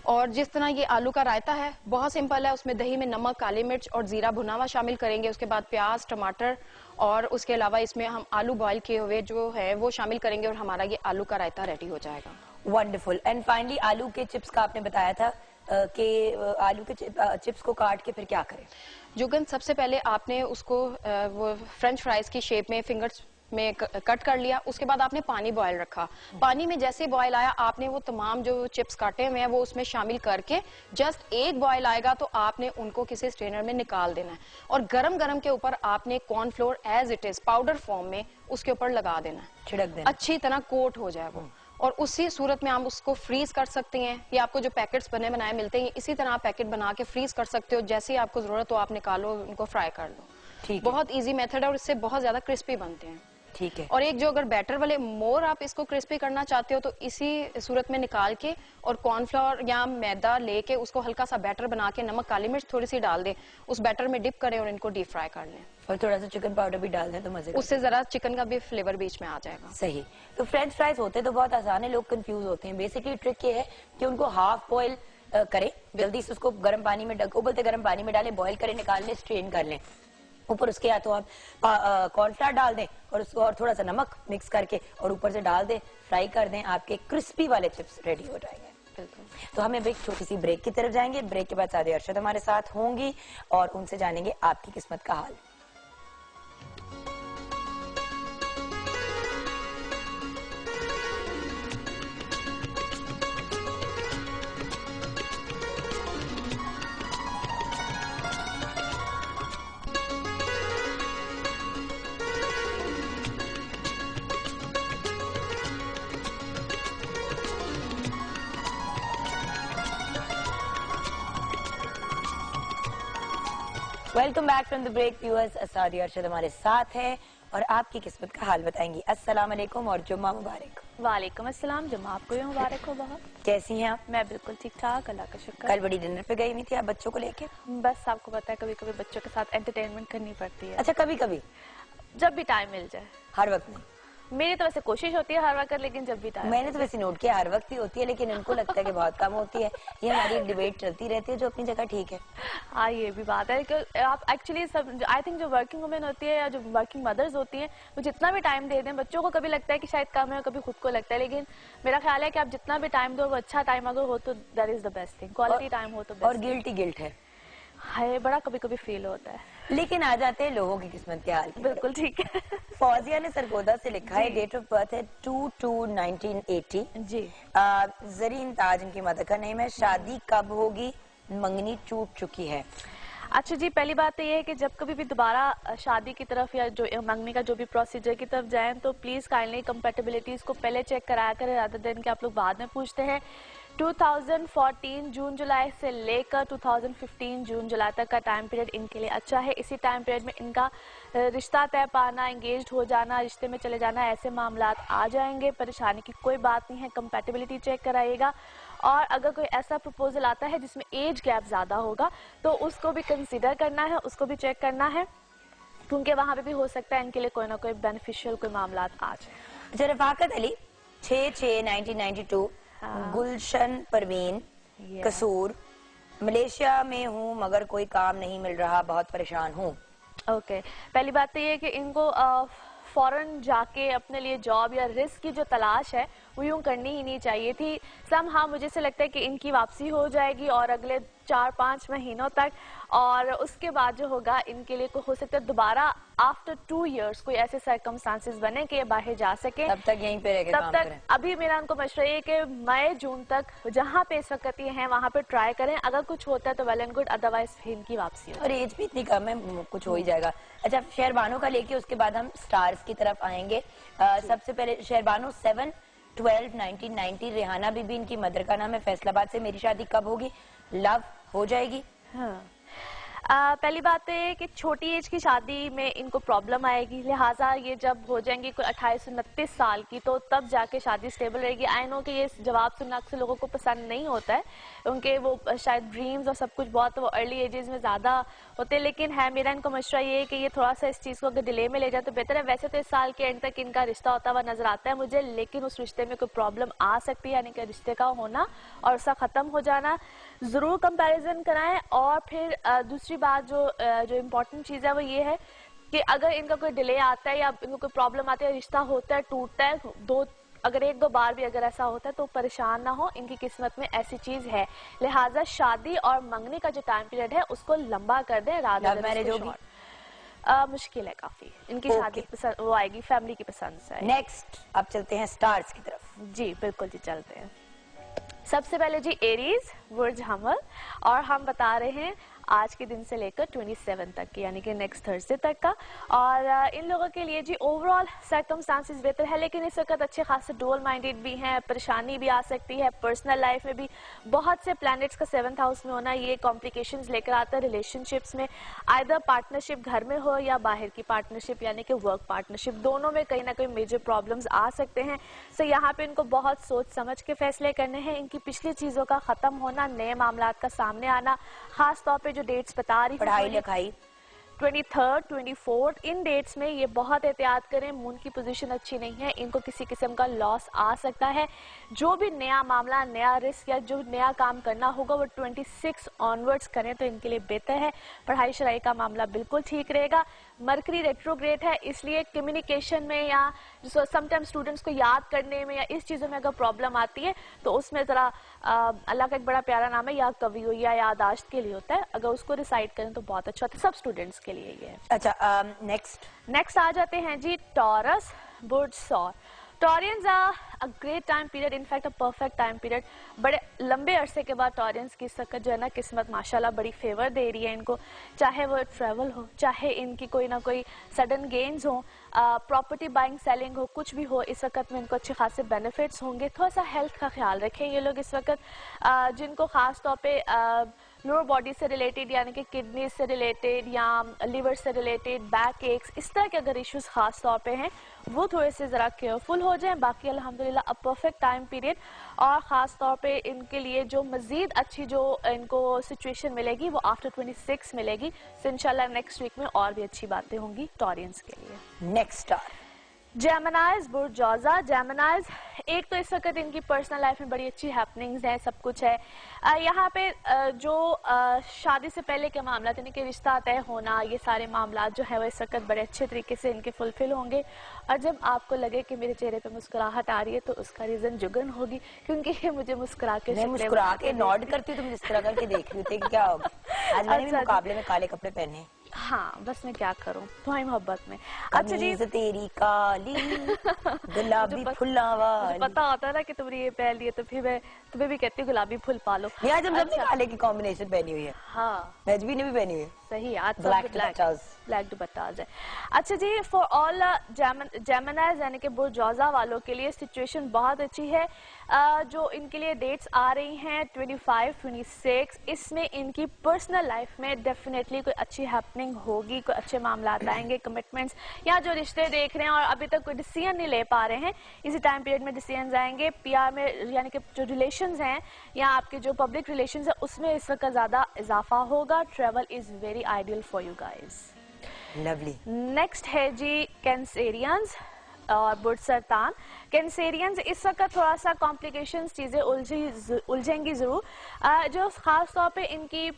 C: और जिस तरह ये आलू का रायता है बहुत सिंपल है, उसमें दही में नमक, काली मिर्च और जीरा भुना हुआ शामिल करेंगे। उसके बाद प्याज, टमाटर और उसके अलावा इसमें हम आलू बॉईल किए हुए जो है वो शामिल करेंगे और हमारा ये आलू का रायता रेडी हो जाएगा।
A: वंडरफुल। एंड फाइनली आलू के चिप्स का आपने बताया था कि आलू के चिप्स को काट के फिर क्या करें?
C: जुगन, सबसे पहले आपने उसको वो फ्रेंच फ्राइज की शेप में फिंगर्स में कट कर लिया। उसके बाद आपने पानी बॉयल रखा। पानी में जैसे बॉयल आया आपने वो तमाम जो चिप्स काटे हुए हैं वो उसमें शामिल करके जस्ट एक बॉयल आएगा तो आपने उनको किसी स्ट्रेनर में निकाल देना है और गरम गरम के ऊपर आपने cornflour as it is powder form में उसके ऊपर लगा देना है,
A: छिड़क देना,
C: अच्छी तरह कोट हो जाए वो। और उसी सूरत में आप उसको फ्रीज कर सकते हैं। ये आपको जो पैकेट्स बने बनाए मिलते हैं इसी तरह आप पैकेट बना के फ्रीज कर सकते हो। जैसे ही आपको जरूरत हो आप निकालो, उनको फ्राई कर लो।
A: ठीक,
C: बहुत इजी मेथड है और इससे बहुत ज्यादा क्रिस्पी बनते हैं।
A: ठीक है।
C: और एक जो अगर बैटर वाले मोर आप इसको क्रिस्पी करना चाहते हो तो इसी सूरत में निकाल के और कॉर्नफ्लोर या मैदा लेके उसको हल्का सा बैटर बना के नमक, काली मिर्च थोड़ी सी डाल दें, उस बैटर में डिप करें और इनको डीप फ्राई कर लें।
A: और थोड़ा सा चिकन पाउडर भी डाल दें तो मजे,
C: उससे जरा चिकन का भी फ्लेवर बीच में आ जाएगा।
A: सही। तो फ्रेंच फ्राइज होते तो बहुत आसान है, लोग कंफ्यूज होते हैं। बेसिकली ट्रिक ये है कि उनको हाफ बॉयल करें, जल्दी से उसको गर्म पानी में उबलते गर्म पानी में डालें, बॉयल करें, निकाल लें, स्ट्रेन कर लें। ऊपर उसके या तो आप कॉर्नफ्लावर डाल दें और उसको और थोड़ा सा नमक मिक्स करके और ऊपर से डाल दें, फ्राई कर दें, आपके क्रिस्पी वाले चिप्स रेडी हो जाएंगे। तो हम एक छोटी सी ब्रेक की तरफ जाएंगे। ब्रेक के बाद सादी अरशद हमारे साथ होंगी और उनसे जानेंगे आपकी किस्मत का हाल। Welcome back from the break viewers. असादी अरशद हमारे साथ है और आपकी किस्मत का हाल बताएंगी। अस्सलाम वालेकुम और जुम्मा मुबारक।
C: वालेकुम अस्सलाम, जुम्मा आपको भी मुबारक हो। बहुत
A: कैसी हैं आप?
C: मैं बिल्कुल ठीक ठाक, अल्लाह का शुक्र।
A: कल बड़ी डिनर पे गई हुई थी आप बच्चों को लेके?
C: बस आपको पता है कभी कभी बच्चों के साथ एंटरटेनमेंट करनी पड़ती है।
A: अच्छा, कभी कभी?
C: जब भी टाइम मिल जाए।
A: हर वक्त नहीं?
C: मेरी तो वैसे कोशिश होती है हर वक्त, लेकिन जब भी टाइम।
A: मैंने तो वैसे नोट किया हर वक्त ही होती है, लेकिन इनको लगता है कि बहुत कम होती है। ये हमारी एक डिबेट चलती रहती है जो अपनी जगह ठीक है।
C: हाँ, ये भी बात है कि आप एक्चुअली सब, आई थिंक जो वर्किंग वुमेन होती है या जो वर्किंग मदर्स होती हैं, वो जितना भी टाइम दे दें बच्चों को, कभी लगता है कि शायद कम है, कभी खुद को लगता है, लेकिन मेरा ख्याल है कि आप जितना भी टाइम दो वो अच्छा टाइम अगर हो तो that is the best thing. Quality time हो तो बेस्ट।
A: और गिल्ट है
C: बड़ा कभी कभी फील होता है।
A: लेकिन आ जाते हैं लोगों की किस्मत के हाल की।
C: बिल्कुल ठीक है।
A: फौजिया ने सरगोदा से लिखा है, डेट ऑफ बर्थ है 2/2/1980
C: जी।
A: जरीन ताज इनकी मदर का नेम है। शादी कब होगी? मंगनी टूट चुकी है।
C: अच्छा जी, पहली बात तो ये है कि जब कभी भी दोबारा शादी की तरफ या जो मंगनी का जो भी प्रोसीजर की तरफ जाएं तो प्लीज काइंडली कंपैटिबिलिटीज को पहले चेक कराया करें, रादर देन कि आप लोग बाद में पूछते हैं। 2014 जून जुलाई से लेकर 2015 जून जुलाई तक का टाइम पीरियड इनके लिए अच्छा है। इसी टाइम पीरियड में इनका रिश्ता तय पाना, एंगेज्ड हो जाना, रिश्ते में चले जाना, ऐसे मामला आ जाएंगे। परेशानी की कोई बात नहीं है, कंपैटिबिलिटी चेक कराइएगा। और अगर कोई ऐसा प्रपोजल आता है जिसमें एज गैप ज्यादा होगा तो उसको भी कंसीडर करना है, उसको भी चेक करना है, क्योंकि वहां पे भी हो सकता है इनके लिए कोई ना कोई बेनिफिशियल कोई मामला आ जाए।
A: अच्छा, रफाकत अली 6/6/1992, गुलशन परवीन, कसूर, मलेशिया में हूँ मगर कोई काम नहीं मिल रहा, बहुत परेशान हूँ।
C: ओके, पहली बात तो ये है कि इनको फॉरेन जाके अपने लिए जॉब या रिस्क की जो तलाश है वो यूं करनी ही नहीं चाहिए थी। हाँ, मुझे से लगता है कि इनकी वापसी हो जाएगी और अगले 4-5 महीनों तक, और उसके बाद जो होगा इनके लिए हो सकता है दोबारा आफ्टर 2 इयर्स कोई ऐसे सर्कमस्टांसेस बने कि ये बाहर जा सके।
A: तब तक यहीं पे रह के काम करें।
C: अभी मेरा उनको मशवरा ये कि मई जून तक जहाँ पे इस वक्त ये हैं वहाँ पे ट्राई करें। अगर कुछ होता है तो वेल एंड गुड, अदरवाइज इनकी वापसी हो।
A: और एज भी इतनी कम है, कुछ हो ही जाएगा। अच्छा, शहरबानो का लेके उसके बाद हम स्टार्स की तरफ आएंगे। सबसे पहले शहरबानो 7/12/1990, रेहाना बीबी इनकी मदर का नाम है, फैसलाबाद से। मेरी शादी कब होगी? लव हो जाएगी।
C: हाँ। पहली बात तो ये कि छोटी एज की शादी में इनको प्रॉब्लम आएगी, लिहाजा ये जब हो जाएंगी कोई 28-29 साल की तो तब जाके शादी स्टेबल रहेगी। आई नो कि ये जवाब सुनना अक्सर लोगों को पसंद नहीं होता है, उनके वो शायद ड्रीम्स और सब कुछ बहुत वो अर्ली एजेस में ज़्यादा होते हैं, लेकिन है मेरा इनको मशवरा ये है कि ये थोड़ा सा इस चीज़ को अगर डिले में ले जाए तो बेहतर है। वैसे तो इस साल के एंड तक इनका रिश्ता होता हुआ नजर आता है मुझे, लेकिन उस रिश्ते में कोई प्रॉब्लम आ सकती है, यानी कि रिश्ते का होना और उसका ख़त्म हो जाना। ज़रूर कंपैरिजन कराएं। और फिर दूसरी बात जो इम्पोर्टेंट चीज़ है वो ये है कि अगर इनका कोई डिले आता है या इनको कोई प्रॉब्लम आती है, रिश्ता होता है, टूटता है, अगर 1-2 बार भी अगर ऐसा होता है तो परेशान ना हो, इनकी किस्मत में ऐसी चीज है। लिहाजा शादी और मंगनी का जो टाइम पीरियड है उसको लंबा कर दें।
A: लव मैरिज होगी?
C: मुश्किल है काफी, इनकी शादी पसंद वो आएगी फैमिली की पसंद से।
A: नेक्स्ट अब चलते हैं स्टार्स की तरफ।
C: जी बिल्कुल जी, चलते हैं। सबसे पहले जी एरीज, बुर्ज हमल, और हम बता रहे हैं आज के दिन से लेकर 27 तक की, यानी कि नेक्स्ट थर्सडे तक का। और इन लोगों के लिए जी ओवरऑल सर्कमस्टांसेस बेहतर है, लेकिन इस वक्त अच्छे खासे डुअल माइंडेड भी हैं, परेशानी भी आ सकती है। पर्सनल लाइफ में भी बहुत से प्लैनेट्स का 7th हाउस में होना ये कॉम्प्लिकेशंस लेकर आता है रिलेशनशिप्स में, आइदर पार्टनरशिप घर में हो या बाहर की पार्टनरशिप यानी कि वर्क पार्टनरशिप, दोनों में कहीं ना कहीं मेजर प्रॉब्लम्स आ सकते हैं। सो यहाँ पे इनको बहुत सोच समझ के फैसले करने हैं। इनकी पिछली चीजों का खत्म होना, नए मामलात का सामने आना, खास तौर पे जो डेट्स बता रही,
A: पढ़ाई लिखाई
C: 23rd 24th इन डेट्स में ये बहुत एहतियात करें। मून की पोजीशन अच्छी नहीं है, इनको किसी किस्म का लॉस आ सकता है। जो भी नया मामला, नया रिस्क या जो नया काम करना होगा वो 26 ऑनवर्ड्स करें तो इनके लिए बेहतर है। पढ़ाई शराई का मामला बिल्कुल ठीक रहेगा। मरकरी रेट्रोग्रेड है, इसलिए कम्युनिकेशन में या समटाइम स्टूडेंट्स को याद करने में या इस चीज़ों में अगर प्रॉब्लम आती है तो उसमें ज़रा अल्लाह का एक बड़ा प्यारा नाम है या कवि हो या यादाश्त के लिए होता है, अगर उसको रिसाइड करें तो बहुत अच्छा होता है, सब स्टूडेंट्स के लिए ये है।
A: अच्छा, नेक्स्ट
C: आ जाते हैं जी टॉरस, बुर्ज सौर। Taureans a great time period, in fact a perfect time period. बड़े लंबे अरसे के बाद टॉरियंस की सकत जो है ना किस्मत माशाल्लाह बड़ी फेवर दे रही है इनको, चाहे वो ट्रैवल हो, चाहे इनकी कोई ना कोई सडन गेन्स हो, प्रॉपर्टी बाइंग सेलिंग हो, कुछ भी हो, इस वक्त में इनको अच्छे खासे बेनिफिट्स होंगे। थोड़ा सा हेल्थ का ख्याल रखें ये लोग इस वक्त, जिनको खास तौर पे
D: लोअर बॉडी से रिलेटेड यानी कि किडनी से रिलेटेड या लिवर से रिलेटेड, बैक एक्स, इस तरह के अगर इश्यूज खास तौर पे हैं वो थोड़े से ज़रा केयरफुल हो जाएं। बाकी अल्हम्दुलिल्लाह अ परफेक्ट टाइम पीरियड, और ख़ास तौर पे इनके लिए जो मज़ीद अच्छी जो इनको सिचुएशन मिलेगी वो आफ्टर 26 मिलेगी। सो इंशाल्लाह नेक्स्ट वीक में और भी अच्छी बातें होंगी टॉरियंस के लिए।
A: नेक्स्ट स्टार
D: जेमिनाइज बुर्ज जौज़ा। जेमिनाइज, एक तो इस वक्त इनकी पर्सनल लाइफ में बड़ी अच्छी हैपनिंग्स हैं, सब कुछ है। यहाँ पे जो शादी से पहले के मामला यानी कि रिश्ता तय होना, ये सारे मामला जो है वो इस वक्त बड़े अच्छे तरीके से इनके फुलफिल होंगे। और जब आपको लगे कि मेरे चेहरे पे मुस्कुराहट आ रही है तो उसका रीज़न जुगन होगी, क्योंकि ये मुझे मुस्कुरा के
A: नॉड करती हूँ, तुम जिस तरह करके देख रही थी कि क्या होगा। आज मैंने भी मुकाबले में काले कपड़े पहने।
D: हाँ, बस मैं क्या करूं तुम्हारी मोहब्बत में। अच्छा जी,
A: तेरी काली गुलाबी फुल्ला वाली।
D: पता होता है ना कि तुमने ये पहन लिए तो फिर मैं तुम्हें भी कहती हूँ गुलाबी फुल पालो।
A: आज हम सबने काले की कॉम्बिनेशन पहनी हुई है।
D: हाँ,
A: नजबी ने भी पहनी हुई है।
D: सही, आज
A: ब्लैक
D: दुपट्टाज है। अच्छा जी, फॉर ऑल जेमिनाइज यानी कि बुर्ज जौज़ा वालों के लिए सिचुएशन बहुत अच्छी है। जो इनके लिए डेट्स आ रही हैं 25, 26, इसमें इनकी पर्सनल लाइफ में डेफिनेटली कोई अच्छी हैपनिंग होगी, कोई अच्छे मामला आएंगे, कमिटमेंट्स या जो रिश्ते देख रहे हैं और अभी तक कोई डिसीजन नहीं ले पा रहे हैं, इसी टाइम पीरियड में डिसीजन आएंगे। पीआर में यानी कि जो रिलेशंस हैं या आपके जो पब्लिक रिलेशंस हैं उसमें इस वक्त ज़्यादा इजाफा होगा। Travel is very ideal for you guys.
A: Lovely.
D: Next है जी कैंसेरियंस और बुर्ज सरतान। कैंसेरियंस इस वक्त थोड़ा सा कॉम्प्लिकेशंस, चीज़ें उलझेंगी ज़रूर। जो ख़ास तौर पे इनकी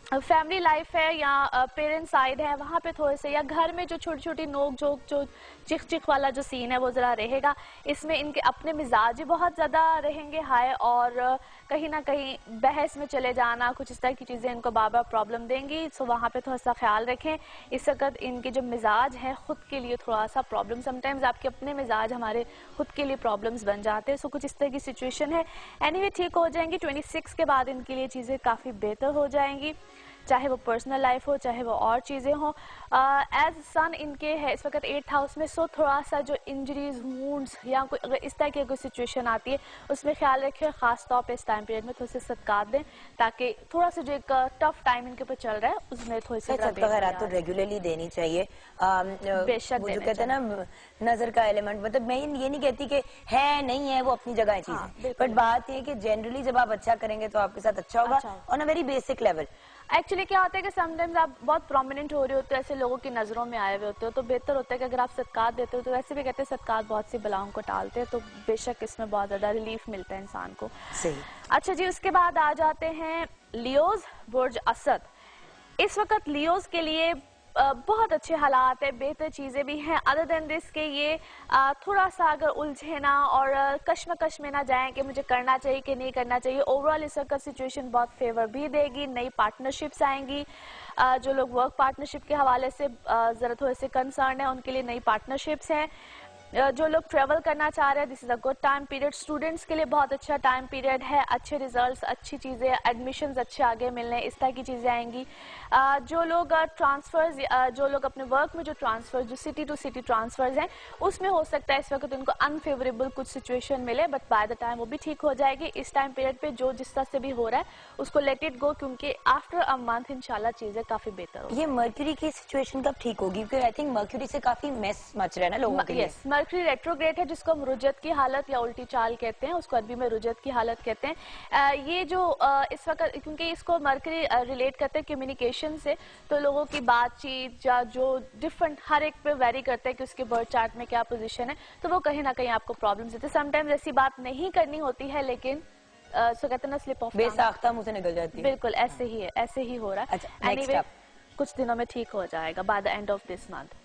D: फैमिली लाइफ है या पेरेंट साइड है, वहाँ पे थोड़े से या घर में जो छोटी छोटी नोक झोंक, जो चिख चिख वाला जो सीन है वो ज़रा रहेगा। इसमें इनके अपने मिजाज ही बहुत ज़्यादा रहेंगे हाई, और कहीं ना कहीं बहस में चले जाना, कुछ इस तरह की चीज़ें इनको बार बार प्रॉब्लम देंगी। सो वहाँ पे थोड़ा सा ख्याल रखें। इस वक्त इनके जो मिजाज हैं ख़ुद के लिए थोड़ा सा प्रॉब्लम, समटाइम्स आपके अपने मिजाज हमारे खुद के लिए प्रॉब्लम्स बन जाते हैं। सो कुछ इस तरह की सिचुएशन है। एनीवे ठीक हो जाएंगी। 26 के बाद इनके लिए चीज़ें काफ़ी बेहतर हो जाएंगी, चाहे वो पर्सनल लाइफ हो चाहे वो और चीज़ें हों। एज सन इनके है इस वक्त 8th हाउस में। सो थोड़ा सा जो इंजरीज, वुंड्स या कोई अगर इस तरह की कोई सिचुएशन आती है उसमें ख्याल रखें। ख़ास तौर पे इस टाइम पीरियड में थोड़े से सदकात दें, ताकि थोड़ा सा जो एक टफ टाइम इनके ऊपर चल रहा है उसमें थोड़ी सी
A: खैरात तो रेगुलरली देनी चाहिए।
D: बेशक
A: जो कहते हैं ना नजर का एलिमेंट, मतलब मैं ये नहीं कहती कि है नहीं है, वो अपनी जगह है चीजें, बट बात ये है कि जनरली जब आप अच्छा करेंगे तो आपके साथ अच्छा होगा on a very basic level.
D: Actually क्या होता है कि समटाइम्स आप बहुत प्रोमिनेंट हो रहे होते हो, ऐसे लोगों की नज़रों में आए हुए होते हो, तो बेहतर होता है कि अगर आप सदकात देते हो, तो वैसे भी कहते हैं सदकात बहुत सी बलाओं को टालते हैं, तो बेशक इसमें बहुत ज़्यादा रिलीफ मिलता है इंसान को।
A: सही।
D: अच्छा जी, उसके बाद आ जाते हैं लियोज बुर्ज असद। इस वक्त लियोज के लिए बहुत अच्छे हालात है, बेहतर चीज़ें भी हैं। अदर देन दिस के ये थोड़ा सा अगर उलझे ना और कश्मकश में ना जाएं कि मुझे करना चाहिए कि नहीं करना चाहिए। ओवरऑल इस वक्त सिचुएशन बहुत फेवर भी देगी। नई पार्टनरशिप्स आएंगी। जो लोग वर्क पार्टनरशिप के हवाले से ज़रा थोड़े से कंसर्न है उनके लिए नई पार्टनरशिप्स हैं। जो लोग ट्रेवल करना चाह रहे हैं, this is a good time period. Students के लिए बहुत अच्छा टाइम पीरियड है। अच्छे रिजल्ट्स, अच्छी चीज़ें, एडमिशन्स अच्छे आगे मिलने, इस तरह की चीज़ें आएंगी। जो लोग ट्रांसफर्स, जो लोग अपने वर्क में जो ट्रांसफर, जो सिटी टू सिटी ट्रांसफर्स हैं, उसमें हो सकता है इस वक्त उनको अनफेवरेबल कुछ सिचुएशन मिले, बट बाय द टाइम वो भी ठीक हो जाएगी। इस टाइम पीरियड पे जो जिस तरह से भी हो रहा है उसको लेट इट गो, क्योंकि आफ्टर अ मंथ इंशाल्लाह चीज़ें काफ़ी बेहतर होगी।
A: ये मर्क्यूरी की सिचुएशन कब ठीक होगी? क्योंकि आई थिंक मर्क्यूरी से काफी मेस मच रहा है ना लोगों के लिए।
D: मर्क्यूरी रेट्रोग्रेड है, जिसको हम रुजत की हालत या उल्टी चाल कहते हैं, उसको अरबी में रुजत की हालत कहते हैं। ये जो इस वक्त, क्योंकि इसको मर्क्यूरी रिलेट करते हैं कम्युनिकेशन से, तो लोगों की बातचीत या जो डिफरेंट हर एक पे वेरी करता है कि उसके बर्थ चार्ट में क्या पोजीशन है, तो वो कहीं ना कहीं आपको प्रॉब्लम्स देते हैं। समटाइम्स ऐसी बात नहीं करनी होती है, लेकिन सो कहते हैं ना स्लिप ऑफ
A: बेसाख्ता मुंह से निकल जाती है।
D: बिल्कुल ऐसे ही है, ऐसे ही हो रहा है।
A: अच्छा,
D: एनीवे कुछ दिनों में ठीक हो जाएगा by the end of this month.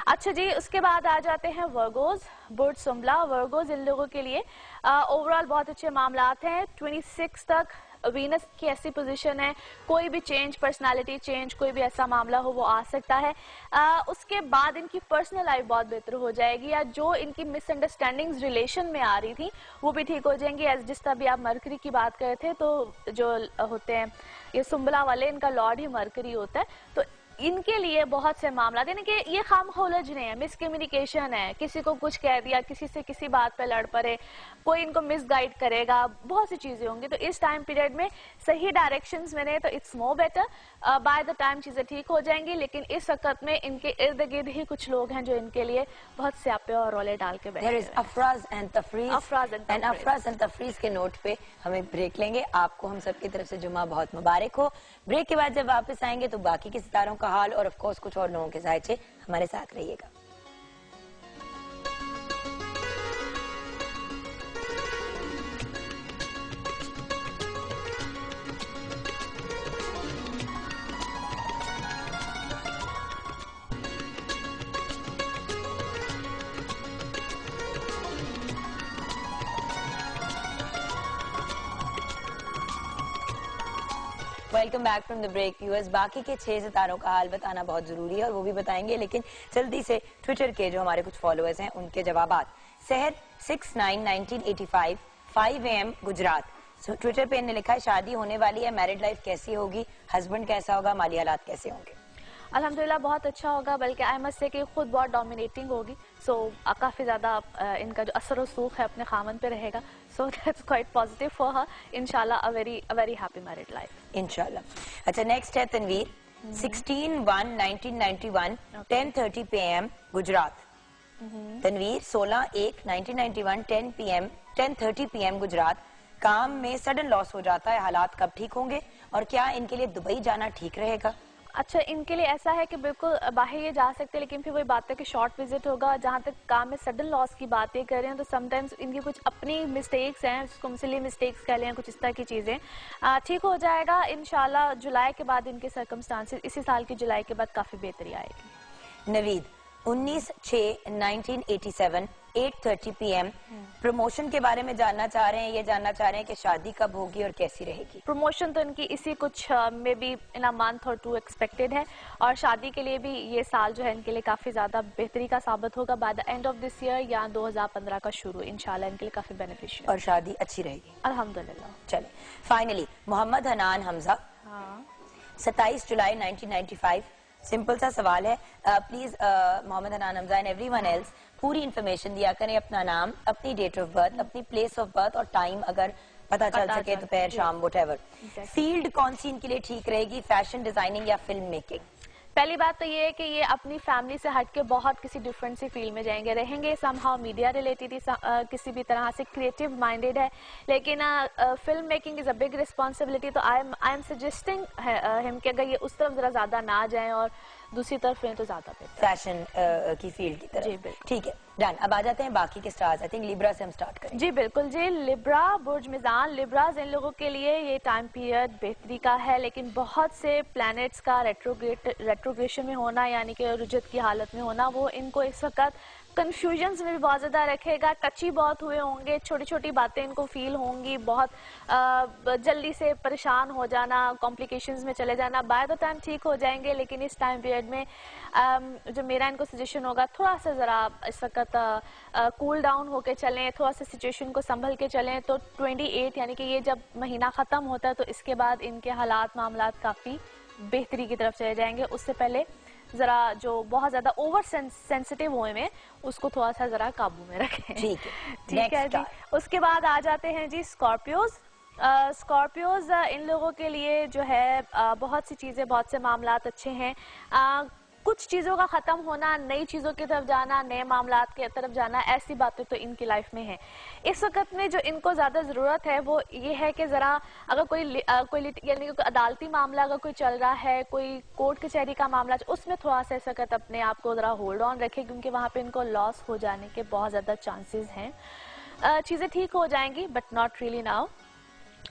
D: अच्छा जी, उसके बाद आ जाते हैं वर्गोज बुर्ज सुम्बला। वर्गोज इन लोगों के लिए ओवरऑल बहुत अच्छे मामलात हैं। 26 तक वीनस की ऐसी पोजीशन है, कोई भी चेंज, पर्सनालिटी चेंज, कोई भी ऐसा मामला हो वो आ सकता है। उसके बाद इनकी पर्सनल लाइफ बहुत बेहतर हो जाएगी, या जो इनकी मिसअंडरस्टैंडिंग्स रिलेशन में आ रही थी वो भी ठीक हो जाएंगी। एज जिस तरह भी आप मरकरी की बात कर रहे थे, तो जो होते हैं ये सुम्बला वाले, इनका लॉर्ड ही मरकरी होता है, तो इनके लिए बहुत से मामला, यानी कि ये खामखोलजने है, मिसकम्युनिकेशन है, किसी को कुछ कह दिया, किसी से किसी बात पे लड़ पड़े, कोई इनको मिसगाइड करेगा, बहुत सी चीजें होंगी। तो इस टाइम पीरियड में सही डायरेक्शंस में तो it's more better, by the time चीजें ठीक हो जाएंगी। लेकिन इस वक्त में इनके इर्द गिर्द ही कुछ लोग हैं जो इनके लिए बहुत स्यापे और रोले डाल के बैठे हैं।
A: अफराज एंड तफरीज के नोट पे हमें ब्रेक लेंगे। आपको हम सबकी तरफ से जुम्मा बहुत मुबारक हो। ब्रेक के बाद जब वापस आएंगे तो बाकी के सितारों का हाल और ऑफ कोर्स कुछ और लोगों के जायचे, हमारे साथ रहिएगा। Welcome back from the break viewers. बाकी के 6 सितारों का हाल बताना बहुत जरूरी है और वो भी बताएंगे, लेकिन जल्दी से ट्विटर के जो हमारे कुछ फॉलोअर्स हैं उनके जवाबात। सहर 691985 5 AM गुजरात, ट्विटर पे इन्होंने लिखा है शादी होने वाली है, मैरिड लाइफ कैसी होगी, हस्बैंड कैसा होगा, माली हालात कैसे होंगे।
D: अल्हम्दुलिल्लाह बहुत अच्छा होगा, बल्कि आई मस्ट से कि खुद बहुत डोमिनेटिंग होगी। सो काफ़ी ज़्यादा इनका जो असर सूख है अपने खामन पे रहेगा। So that's quite positive for her. इंशाल्लाह a very happy married life इंशाल्लाह।
A: अच्छा, नेक्स्ट है तनवीर 16/1/1991 10:30 PM गुजरात। तनवीर 16/1/1991 10:30 PM गुजरात। काम में सडन लॉस हो जाता है, हालात कब ठीक होंगे और क्या इनके लिए दुबई जाना ठीक रहेगा?
D: अच्छा, इनके लिए ऐसा है कि बिल्कुल बाहर ये जा सकते हैं, लेकिन फिर वही बात है कि शॉर्ट विजिट होगा। जहाँ तक काम में सडन लॉस की बातें कर रहे हैं तो समटाइम्स इनकी कुछ अपनी मिस्टेक्स हैं, उसको सिली मिस्टेक्स कह लें, कुछ इस तरह की चीज़ें। ठीक हो जाएगा इंशाल्लाह। जुलाई के बाद इनके सर्कमस्टांसेस, इसी साल की जुलाई के बाद काफ़ी बेहतरी आएगी।
A: नवीद 19/6/1987 8:30 PM प्रमोशन के बारे में जानना चाह रहे हैं। ये जानना चाह रहे हैं कि शादी कब होगी और कैसी रहेगी।
D: प्रमोशन तो इनकी इसी कुछ में भी इन अ मंथ और 2 एक्सपेक्टेड है, और शादी के लिए भी ये साल जो है इनके लिए काफी ज्यादा बेहतरी का साबित होगा। By the end of this year या 2015 का शुरू इंशाल्लाह इनके लिए काफी बेनिफिशियल
A: और शादी अच्छी रहेगी
D: अल्हम्दुलिल्लाह।
A: चले फाइनली मोहम्मद हनान हमजा 27 जुलाई 1995। सिंपल सा सवाल है, please Mohammad Hanan Hamza and everyone else पूरी इन्फॉर्मेशन दिया करें, अपना नाम, अपनी डेट ऑफ बर्थ, अपनी प्लेस ऑफ बर्थ और टाइम अगर पता चल सके, दोपहर शाम व्हाटएवर। फील्ड कौन सी इनके लिए ठीक रहेगी, फैशन डिजाइनिंग या फिल्म मेकिंग?
D: पहली बात तो ये है कि ये अपनी फैमिली से हट के बहुत किसी डिफरेंट सी फील्ड में जाएंगे, रहेंगे समहाउ मीडिया रिलेटेड, किसी भी तरह से क्रिएटिव माइंडेड है, लेकिन film making is a big responsibility. तो आई एम सजेस्टिंग हिम कि अगर ये उस तरफ जरा ज्यादा ना जाएं और दूसरी तरफ हैं तो ज्यादा बेहतर,
A: फैशन की फील्ड की तरफ।
D: जी बिल्कुल,
A: ठीक है, डन। अब आ जाते हैं बाकी के स्टार्स। आई थिंक लिब्रा से हम स्टार्ट करें।
D: जी बिल्कुल जी। लिब्रा, बुर्ज मिजान, लिब्राज इन लोगों के लिए ये टाइम पीरियड बेहतरी का है, लेकिन बहुत से प्लैनेट्स का रेट्रोग्रेशन में होना, यानी कि रुजत की हालत में होना, वो इनको इस वक्त कंफ्यूजन्स में भी बहुत ज़्यादा रखेगा। टची बहुत हुए होंगे, छोटी छोटी बातें इनको फील होंगी, बहुत जल्दी से परेशान हो जाना, कॉम्प्लिकेशंस में चले जाना। बाय द टाइम ठीक हो जाएंगे, लेकिन इस टाइम पीरियड में जो मेरा इनको सजेशन होगा, थोड़ा सा ज़रा इस वक्त कूल डाउन होकर चलें, थोड़ा सा सिचुएशन को संभल के चलें। तो 28 यानी कि ये जब महीना ख़त्म होता है तो इसके बाद इनके हालात मामलात काफ़ी बेहतरी की तरफ चले जाएंगे। उससे पहले जरा जो बहुत ज्यादा ओवर सेंसिटिव हुए में उसको थोड़ा सा जरा काबू में रखें। ठीक है जी। उसके बाद आ जाते हैं जी स्कॉर्पियोज। स्कॉर्पियोज इन लोगों के लिए जो है बहुत सी चीजें, बहुत से मामलात अच्छे हैं। कुछ चीज़ों का ख़त्म होना, नई चीज़ों की तरफ जाना, नए मामलात की तरफ जाना, ऐसी बातें तो इनकी लाइफ में है। इस वक्त में जो इनको ज़्यादा ज़रूरत है वो ये है कि ज़रा अगर कोई यानी कि अदालती मामला अगर कोई चल रहा है, कोई कोर्ट कचहरी का मामला, उसमें थोड़ा सा इस वक्त अपने आप को ज़रा होल्ड ऑन रखे, क्योंकि वहाँ पे इनको लॉस हो जाने के बहुत ज़्यादा चांसेस हैं। चीज़ें ठीक हो जाएंगी बट नॉट रियली नाउ,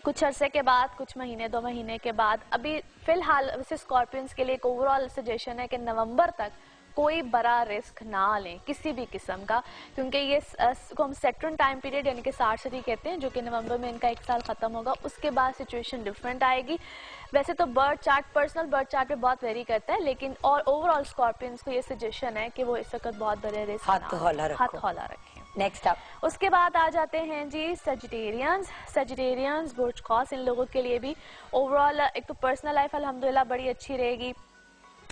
D: कुछ अरसे के बाद, कुछ महीने 2 महीने के बाद। अभी फिलहाल वैसे स्कॉर्पियंस के लिए एक ओवरऑल सजेशन है कि नवंबर तक कोई बड़ा रिस्क ना लें किसी भी किस्म का, क्योंकि ये को हम सेट्रन टाइम पीरियड यानी कि सार्सरी कहते हैं, जो कि नवंबर में इनका 1 साल खत्म होगा। उसके बाद सिचुएशन डिफरेंट आएगी। वैसे तो birth chart, personal birth chart पे बहुत वेरी करता है, लेकिन और ओवरऑल स्कॉर्पियंस को ये सजेशन है कि वो इस वक्त बहुत बड़े रिस्क हाथ हौला रखें।
A: नेक्स्ट अप,
D: उसके बाद आ जाते हैं जी सजिटेरियंस, बुर्ज कौस। इन लोगों के लिए भी ओवरऑल एक तो पर्सनल लाइफ अल्हम्दुलिल्लाह बड़ी अच्छी रहेगी,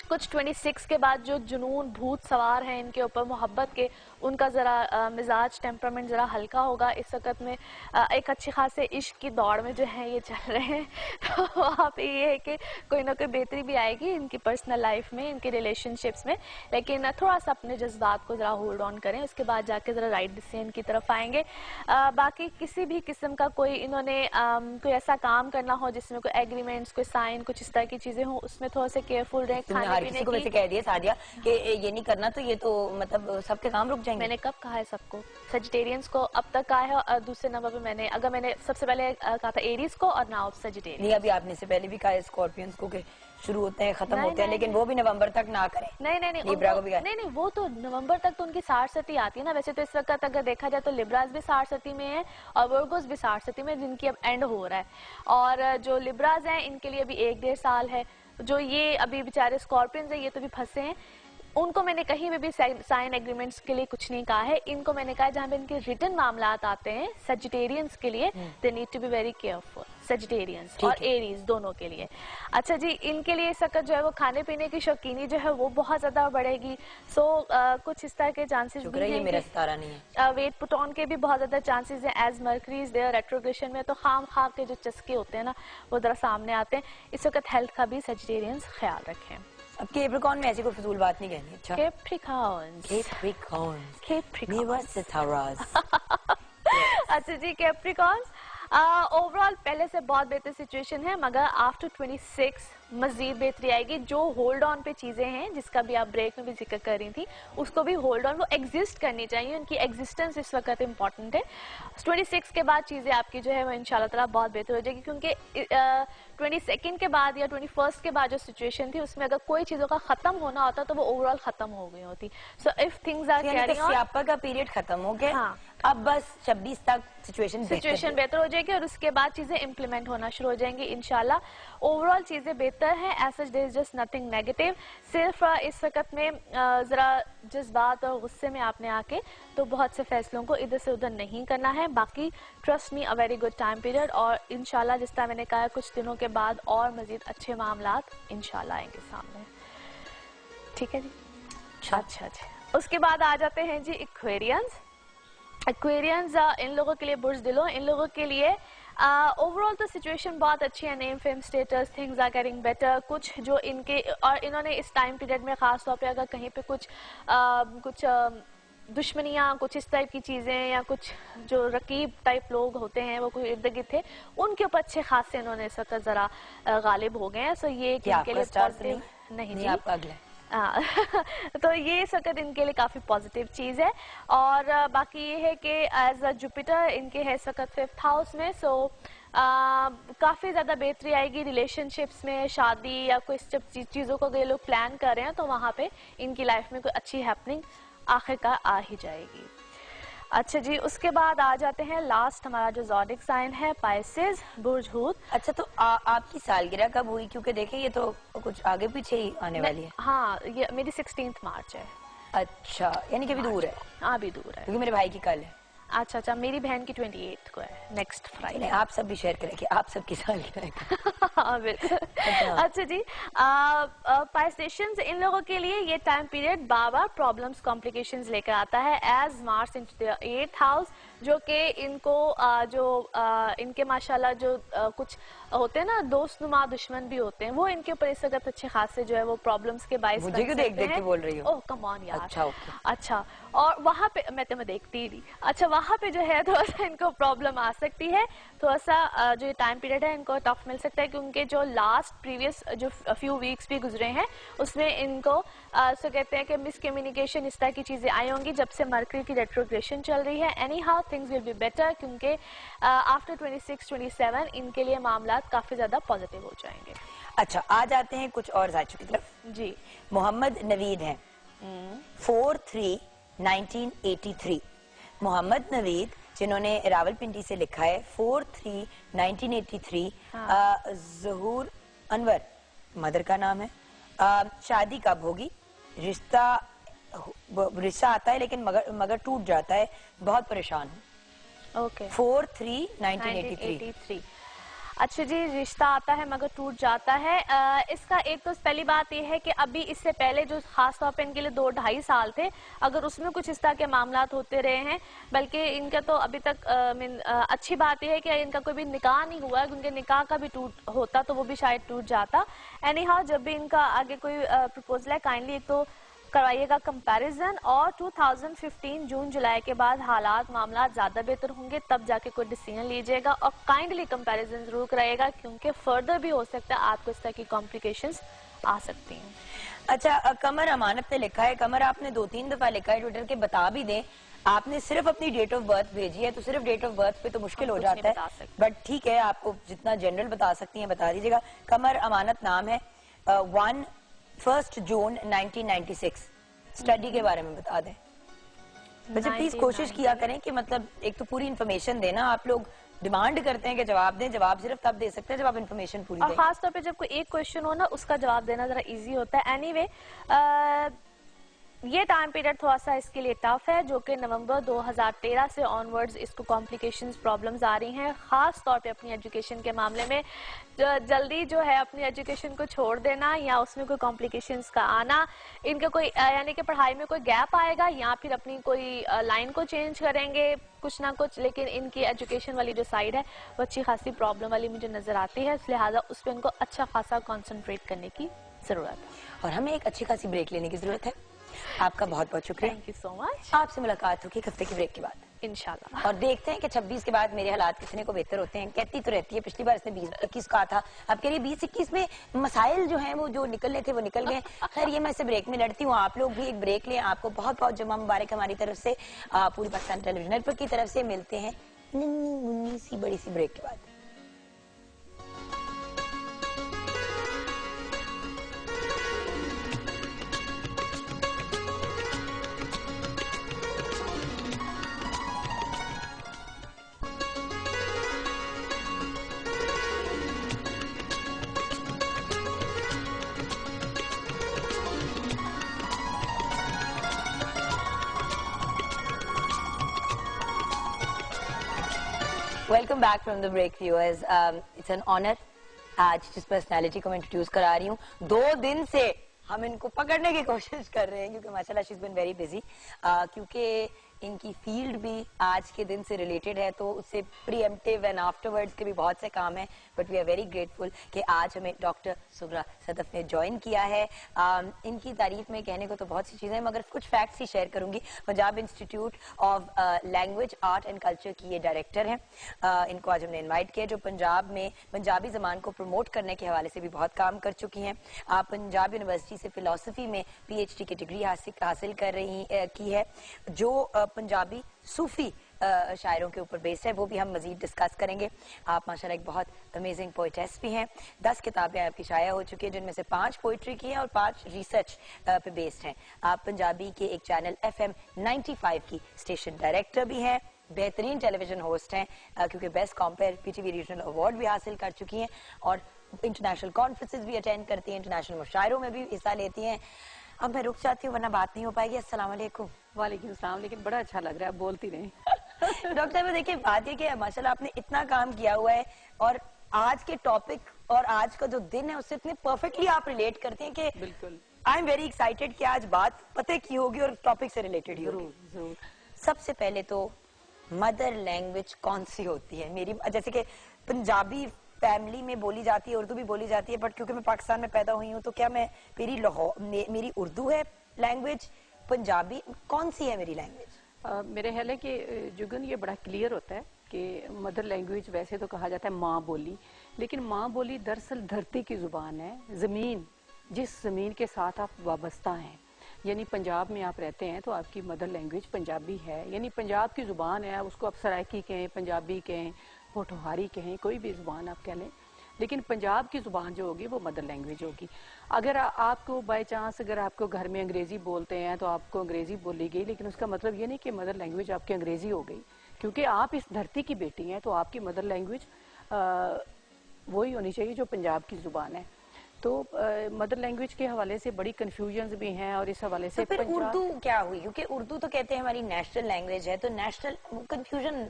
D: कुछ 26 के बाद जो जुनून भूत सवार हैं इनके ऊपर मोहब्बत के, उनका ज़रा मिजाज टेम्परामेंट ज़रा हल्का होगा इस वक्त में। एक अच्छी खासे इश्क की दौड़ में जो है ये चल रहे हैं, तो वहाँ पे ये है कि कोई ना कोई बेहतरी भी आएगी इनकी पर्सनल लाइफ में, इनके रिलेशनशिप्स में, लेकिन थोड़ा सा अपने जज्बात को ज़रा होल्ड ऑन करें, उसके बाद जाके ज़रा राइट डिसीजन की तरफ आएंगे। बाकी किसी भी किस्म का कोई इन्होंने कोई ऐसा काम करना हो जिसमें कोई एग्रीमेंट्स, कोई साइन, कुछ इस तरह की चीज़ें हों, उसमें थोड़ा सा केयरफुल रहें। खाने पीने
A: को वैसे कह दिया सादिया कि ये नहीं करना, तो ये तो मतलब सबके काम रुक जाएंगे।
D: मैंने कब कहा है सबको? सजिटेरियंस को अब तक कहा है, और दूसरे नंबर पे मैंने सबसे पहले कहा था एरीज को, और नाउ सजिटेरियंस।
A: नहीं, अभी आपने से पहले भी कहा है स्कॉर्पियंस को कि शुरू होते हैं खत्म होते हैं, लेकिन वो भी नवंबर तक ना करें।
D: नहीं,
A: लिब्रा को भी
D: नहीं, वो तो नवंबर तक तो उनकी 60 आती है ना। वैसे तो इस वक्त अगर देखा जाए तो लिब्रास भी 60 में है और वर्गोस भी 60 में, जिनकी अब एंड हो रहा है। और जो लिब्रास हैं इनके लिए अभी 1-1.5 साल है। जो ये अभी बेचारे स्कॉर्पियंस हैं, ये तो भी फंसे हैं। उनको मैंने कहीं में भी साइन एग्रीमेंट्स के लिए कुछ नहीं कहा है। इनको मैंने कहा जहाँ पे इनके रिटन मामलात आते हैं सजिटेरियंस के लिए, they need to be very careful, Sagittarians और एरीज दोनों के लिए। अच्छा जी, इनके लिए इस वक्त जो है वो खाने पीने की शौकीनी जो है वो बहुत ज्यादा बढ़ेगी। सो कुछ इस तरह के चांसेस भी हैं,
A: मेरा सितारा नहीं है।
D: वेट पुट ऑन के भी बहुत ज्यादा चांसेस हैं, as Mercury is there retrogression में, तो खाम खा के जो चस्के होते हैं ना वो जरा सामने आते हैं। इस वक्त हेल्थ का भी सजिटेरियंस ख्याल रखें।
A: अब कैप्रिकॉर्न में ऐसी कोई फजूल बात नहीं कहनी। अच्छा,
D: अच्छा जी, कैप्रिकॉर्न ओवरऑल पहले से बहुत बेहतर सिचुएशन है, मगर आफ्टर 26 मजीद बेहतरी आएगी। जो होल्ड ऑन पे चीजें हैं जिसका भी आप ब्रेक में भी जिक्र कर रही थी, उसको भी होल्ड ऑन, वो एग्जिस्ट करनी चाहिए, उनकी एग्जिस्टेंस इस वक्त इंपॉर्टेंट है। 26 के बाद चीजें आपकी जो है वो इंशाल्लाह ताला बहुत बेहतर हो जाएगी, क्योंकि 22 के बाद या 21 के बाद जो सिचुएशन थी उसमें अगर कोई चीजों का खत्म होना होता तो वो ओवरऑल खत्म हो गई होती। So if things are carrying on,
A: स्यापा का पीरियड खत्म हो गया। हाँ। अब बस 26 तक सिचुएशन
D: बेहतर हो जाएगी और उसके बाद चीजें इम्प्लीमेंट होना शुरू हो जाएंगी इंशाल्लाह। ओवरऑल चीजें बेहतर हैं, as such there is just nothing negative. सिर्फ इस वक्त में जरा जज्बात और गुस्से में आपने आके तो बहुत से फैसलों को इधर से उधर नहीं करना है। बाकी trust me, a very good time period, और इंशाल्लाह जिस तरह मैंने कहा कुछ दिनों के बाद और मजीद अच्छे मामलात इंशाल्लाह आएंगे सामने। ठीक है जी, अच्छा जी। उसके बाद आ जाते हैं जी एक्वेरियंस। एक्वेरियंस इन लोगों के लिए बुर्ज दिलो, इन लोगों के लिए ओवरऑल तो सिचुएशन बहुत अच्छी है, name fame status things are getting better. कुछ जो इनके और इन्होंने इस टाइम पीरियड में खास तौर पे अगर कहीं पे कुछ दुश्मनियाँ, कुछ इस टाइप की चीज़ें या कुछ जो रकीब टाइप लोग होते हैं वो कोई इर्द गिर्द थे, उनके ऊपर अच्छे खासे इन्होंने इस वक्त ज़रा गालिब हो गए हैं। सो ये इनके लिए पॉजिटिव नहीं जी, आपका अगला तो ये इस वक्त इनके लिए काफी पॉजिटिव चीज है। और बाकी ये है कि एज अ जुपिटर इनके है इस वक्त 5th हाउस में। सो काफी ज्यादा बेहतरी आएगी रिलेशनशिप्स में, शादी या कोई चीजों को ये लोग प्लान कर रहे हैं तो वहां पे इनकी लाइफ में कोई अच्छी हैपनिंग आखिरकार आ ही जाएगी। अच्छा जी, उसके बाद आ जाते हैं लास्ट हमारा जो ज़ोडिक साइन है पाइसेस, बुर्ज हूत।
A: अच्छा, तो आपकी सालगिरह कब हुई? क्योंकि देखिए ये तो कुछ आगे पीछे ही आने वाली है।
D: हाँ, ये मेरी 16 मार्च है।
A: अच्छा, यानी कि अभी दूर है।
D: हाँ, अभी दूर है,
A: क्योंकि मेरे भाई की कल है।
D: अच्छा, मेरी बहन की 28 को है, नेक्स्ट फ्राइडे।
A: आप सब भी शेयर करेंगे, आप सबकी सालगिरह।
D: हाँ बिल्कुल। अच्छा जी, पाइसेशंस इन लोगों के लिए ये टाइम पीरियड बार प्रॉब्लम्स कॉम्प्लिकेशंस लेकर आता है, as Mars into the 8th house, जो कि इनको इनके माशाल्लाह जो कुछ होते हैं ना दोस्तनुमा दुश्मन भी होते हैं, वो इनके ऊपर इस वक्त अच्छे खासे जो है वो प्रॉब्लम्स के बाइस
A: मुझे क्यों देख के बोल रही हो?
D: ओह कम ऑन यार।
A: अच्छा,
D: और वहाँ पे मैं तुम्हें देखती ही। अच्छा, वहाँ पे जो है थोड़ा सा इनको प्रॉब्लम आ सकती है, थोड़ा सा जो टाइम पीरियड है इनको टफ मिल सकता है, क्योंकि जो लास्ट प्रीवियस जो फ्यू वीक्स भी गुजरे हैं उसमें इनको सो कहते हैं कि मिसकम्युनिकेशन इस तरह की चीजें आई होंगी जब से मरकरी की रेट्रोग्रेशन चल रही है। Any how things will be better, क्योंकि आफ्टर 26-27 इनके लिए मामला काफी ज्यादा पॉजिटिव हो जाएंगे।
A: अच्छा, आ जाते हैं कुछ और जायचों की तरफ
D: जी।
A: मोहम्मद नवीद हैं 4/3/1983। मोहम्मद नवीद जिन्होंने रावलपिंडी से लिखा है 4/3/1983। ज़हूर अनवर मदर का नाम है। शादी कब होगी? रिश्ता आता है लेकिन मगर टूट जाता है, बहुत परेशान हूँ।
D: ओके,
A: 4/3/1983।
D: अच्छा जी, रिश्ता आता है मगर टूट जाता है। इसका एक तो पहली बात यह है कि अभी इससे पहले जो खास तौर पे इनके लिए 2-2.5 साल थे, अगर उसमें कुछ इस तरह के मामलात होते रहे हैं, बल्कि इनका तो अभी तक अच्छी बात यह है कि इनका कोई भी निकाह नहीं हुआ है, उनके निकाह का भी टूट होता तो वो भी शायद टूट जाता। एनी हाउ, जब भी इनका आगे कोई प्रपोजल है, काइंडली एक तो करवाइएगा कंपैरिजन, और 2015 जून जुलाई के बाद हालात मामला ज्यादा बेहतर होंगे, तब जाके कोई डिसीजन लीजिएगा, और काइंडली कंपैरिजन जरूर कराइएगा, क्योंकि फर्दर भी हो सकता है आपको इस तरह की कॉम्प्लिकेशंस आ सकती हैं।
A: अच्छा, कमर अमानत ने लिखा है, कमर आपने 2-3 दफा लिखा है ट्विटर के, बता भी दें आपने सिर्फ अपनी डेट ऑफ बर्थ भेजी है, तो सिर्फ डेट ऑफ बर्थ पे तो मुश्किल हो जाता है, बट ठीक है, आपको जितना जनरल बता सकती हैं बता दीजिएगा। कमर अमानत नाम है। 1 जून 1996 स्टडी के बारे में बता दें। वैसे प्लीज कोशिश किया करें कि मतलब एक तो पूरी इन्फॉर्मेशन देना, आप लोग डिमांड करते हैं कि जवाब दें, जवाब सिर्फ तब दे सकते हैं जब आप इन्फॉर्मेशन पूरी दें।
D: और खास तौर पे जब कोई एक क्वेश्चन हो ना, उसका जवाब देना जरा इजी होता है। एनीवे, ये टाइम पीरियड थोड़ा सा इसके लिए टफ है, जो कि नवंबर 2013 से ऑनवर्ड्स इसको कॉम्प्लिकेशंस प्रॉब्लम्स आ रही हैं, खास तौर पे अपनी एजुकेशन के मामले में। जल्दी जो है अपनी एजुकेशन को छोड़ देना या उसमें कोई कॉम्प्लिकेशंस का आना, इनका कोई यानी कि पढ़ाई में कोई गैप आएगा या फिर अपनी कोई लाइन को चेंज करेंगे कुछ ना कुछ, लेकिन इनकी एजुकेशन वाली जो साइड है वो अच्छी खासी प्रॉब्लम वाली मुझे नजर आती है, लिहाजा उस पर इनको अच्छा खासा कॉन्सेंट्रेट करने की जरूरत है।
A: और हमें एक अच्छी खासी ब्रेक लेने की जरूरत है। आपका बहुत बहुत शुक्रिया,
D: थैंक यू सो मच।
A: आपसे मुलाकात होगी हफ्ते की ब्रेक के बाद
D: इंशाल्लाह,
A: और देखते हैं कि 26 के बाद मेरे हालात कितने को बेहतर होते हैं। कहती तो रहती है, पिछली बार इसने 20-21 कहा था, अब कह रही 20-21 में मसाइल जो हैं वो जो निकलने थे वो निकल गए। खैर, ये मैं इसे ब्रेक में लड़ती हूँ, आप लोग भी एक ब्रेक लें। आपको बहुत बहुत जुम्मा मुबारक हमारी तरफ से, पूरी पाकिस्तान टेलीविजन नेटवर्क की तरफ से। मिलते हैं नन्ही मुन्नी सी बड़ी सी ब्रेक के बाद। Welcome back from the break viewers. It's an honour आज जिस पर्सनालिटी को मैं इंट्रोड्यूस करा रही हूँ, 2 दिन से हम इनको पकड़ने की कोशिश कर रहे हैं क्योंकि माशाल्लाह she is been very busy, क्योंकि इनकी फील्ड भी आज के दिन से रिलेटेड है, तो उससे प्रीएम्प्टिव एंड आफ्टरवर्ड्स के भी बहुत से काम हैं, but we are very grateful कि आज हमें डॉक्टर सुगरा सदफ ने ज्वाइन किया है। इनकी तारीफ में कहने को तो बहुत सी चीजें, मगर कुछ फैक्ट्स ही शेयर करूंगी। Punjab institute of language art and culture की ये डायरेक्टर हैं। इनको आज हमने इन्वाइट किया, जो पंजाब में पंजाबी जबान को प्रमोट करने के हवाले से भी बहुत काम कर चुकी हैं। पंजाब यूनिवर्सिटी से फिलोसफी में PhD की डिग्री हासिल कर रही की है, जो पंजाबी सूफी शायरों के ऊपर बेस्ड है, वो भी हम मजीद डिस्कस करेंगे। आप माशाल्लाह एक बहुत अमेजिंग पोइटेस भी हैं। 10 किताबें आपकी शाया हो चुकी है, जिनमें से 5 पोइट्री की हैं और 5 रिसर्च पे बेस्ड हैं। आप पंजाबी के एक चैनल FM 95 की स्टेशन डायरेक्टर भी हैं, बेहतरीन टेलीविजन होस्ट हैं, क्योंकि best compare PTV regional award भी हासिल कर चुकी हैं, और इंटरनेशनल कॉन्फ्रेंसेज भी अटेंड करती हैं, इंटरनेशनल मुशायरों में भी हिस्सा लेती हैं। अब मैं रुक जाती हूँ वरना बात नहीं हो पाएगी। अस्सलाम वालेकुम।
E: वालेकुम सलाम, लेकिन बड़ा अच्छा लग रहा है, बोलती नहीं।
A: डॉक्टर साहब देखिए, बात ये कि माशाल्लाह आपने इतना काम किया हुआ है, और आज के टॉपिक और आज का जो दिन है उससे इतने परफेक्टली आप रिलेट करते हैं कि
E: बिल्कुल,
A: आई एम वेरी एक्साइटेड कि आज बात पते की होगी और टॉपिक से रिलेटेड ही होगी।
E: जरूर जरूर।
A: सबसे पहले तो मदर लैंग्वेज कौन सी होती है? मेरी जैसे कि पंजाबी फैमिली में बोली जाती है, उर्दू भी बोली जाती है, बट क्योंकि मैं पाकिस्तान में पैदा हुई हूँ तो क्या मैं मेरी उर्दू है लैंग्वेज, पंजाबी कौन सी है मेरी लैंग्वेज?
E: मेरे ख्याल है कि जुगन ये बड़ा क्लियर होता है कि मदर लैंग्वेज वैसे तो कहा जाता है माँ बोली, लेकिन माँ बोली दरअसल धरती की जुबान है, जमीन, जिस जमीन के साथ आप वाबस्ता हैं। यानी पंजाब में आप रहते हैं तो आपकी मदर लैंग्वेज पंजाबी है, यानी पंजाब की जुबान है, उसको आप सराइकी कहें, पंजाबी कहें, पोठोहारी कहें, कोई भी जुबान आप कह लें, लेकिन पंजाब की जुबान जो होगी वो मदर लैंग्वेज होगी। अगर आपको बाय चांस अगर आपको घर में अंग्रेजी बोलते हैं तो आपको अंग्रेजी बोली गई, लेकिन उसका मतलब ये नहीं कि मदर लैंग्वेज आपकी अंग्रेजी हो गई, क्योंकि आप इस धरती की बेटी हैं, तो आपकी मदर लैंग्वेज वही होनी चाहिए जो पंजाब की जुबान है। तो मदर लैंग्वेज के हवाले से बड़ी कंफ्यूजन्स भी हैं, और इस हवाले से
A: तो फिर उर्दू क्या हुई? क्योंकि उर्दू तो कहते हैं हमारी नेशनल लैंग्वेज है, तो नेशनल कंफ्यूजन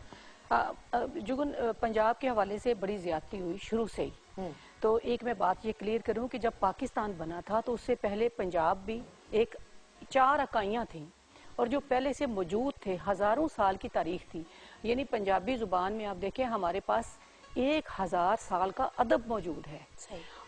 E: जुगन, पंजाब के हवाले से बड़ी ज्यादती हुई शुरू से ही। तो एक मैं बात ये क्लियर करूं कि जब पाकिस्तान बना था तो उससे पहले पंजाब भी एक 4 इकाइयां थी और जो पहले से मौजूद थे, हजारों साल की तारीख थी। यानी पंजाबी जुबान में आप देखें हमारे पास 1000 साल का अदब मौजूद है।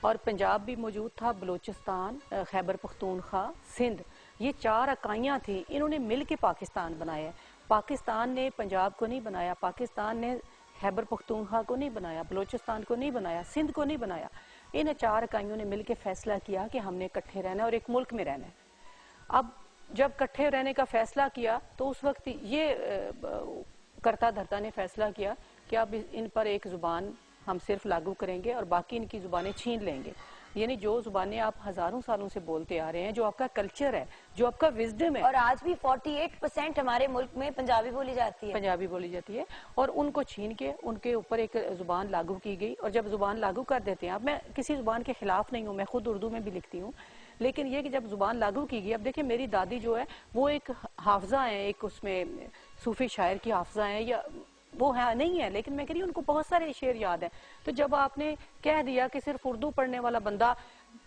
E: और पंजाब भी मौजूद था, बलूचिस्तान, खैबर पख्तूनख्वा, सिंध, ये 4 इकाइयां थी। इन्होंने मिल के पाकिस्तान बनाया। पाकिस्तान ने पंजाब को नहीं बनाया, पाकिस्तान ने खैबर पख्तूनख्वा को नहीं बनाया, बलूचिस्तान को नहीं बनाया, सिंध को नहीं बनाया। इन 4 इकाइयों ने मिलकर फैसला किया कि हमने इकट्ठे रहना है और एक मुल्क में रहना है। अब जब इकट्ठे रहने का फैसला किया तो उस वक्त ये करता धरता ने फैसला किया कि अब इन पर एक जुबान हम सिर्फ लागू करेंगे और बाकी इनकी जुबानें छीन लेंगे। यानी जो जुबानें आप हजारों सालों से बोलते आ रहे हैं, जो आपका कल्चर है, जो आपका विजडम है।
A: और आज भी 48% हमारे मुल्क में पंजाबी बोली जाती है।
E: पंजाबी बोली जाती है और उनको छीन के उनके ऊपर एक जुबान लागू की गई। और जब जुबान लागू कर देते हैं, अब मैं किसी जुबान के खिलाफ नहीं हूँ, मैं खुद उर्दू में भी लिखती हूँ, लेकिन ये कि जब जुबान लागू की गई, अब देखिए मेरी दादी जो है वो एक हाफजा है, एक उसमें सूफी शायर की हाफजा है, या वो है नहीं है, लेकिन मैं कह रही हूँ उनको बहुत सारे शेर याद है। तो जब आपने कह दिया कि सिर्फ उर्दू पढ़ने वाला बंदा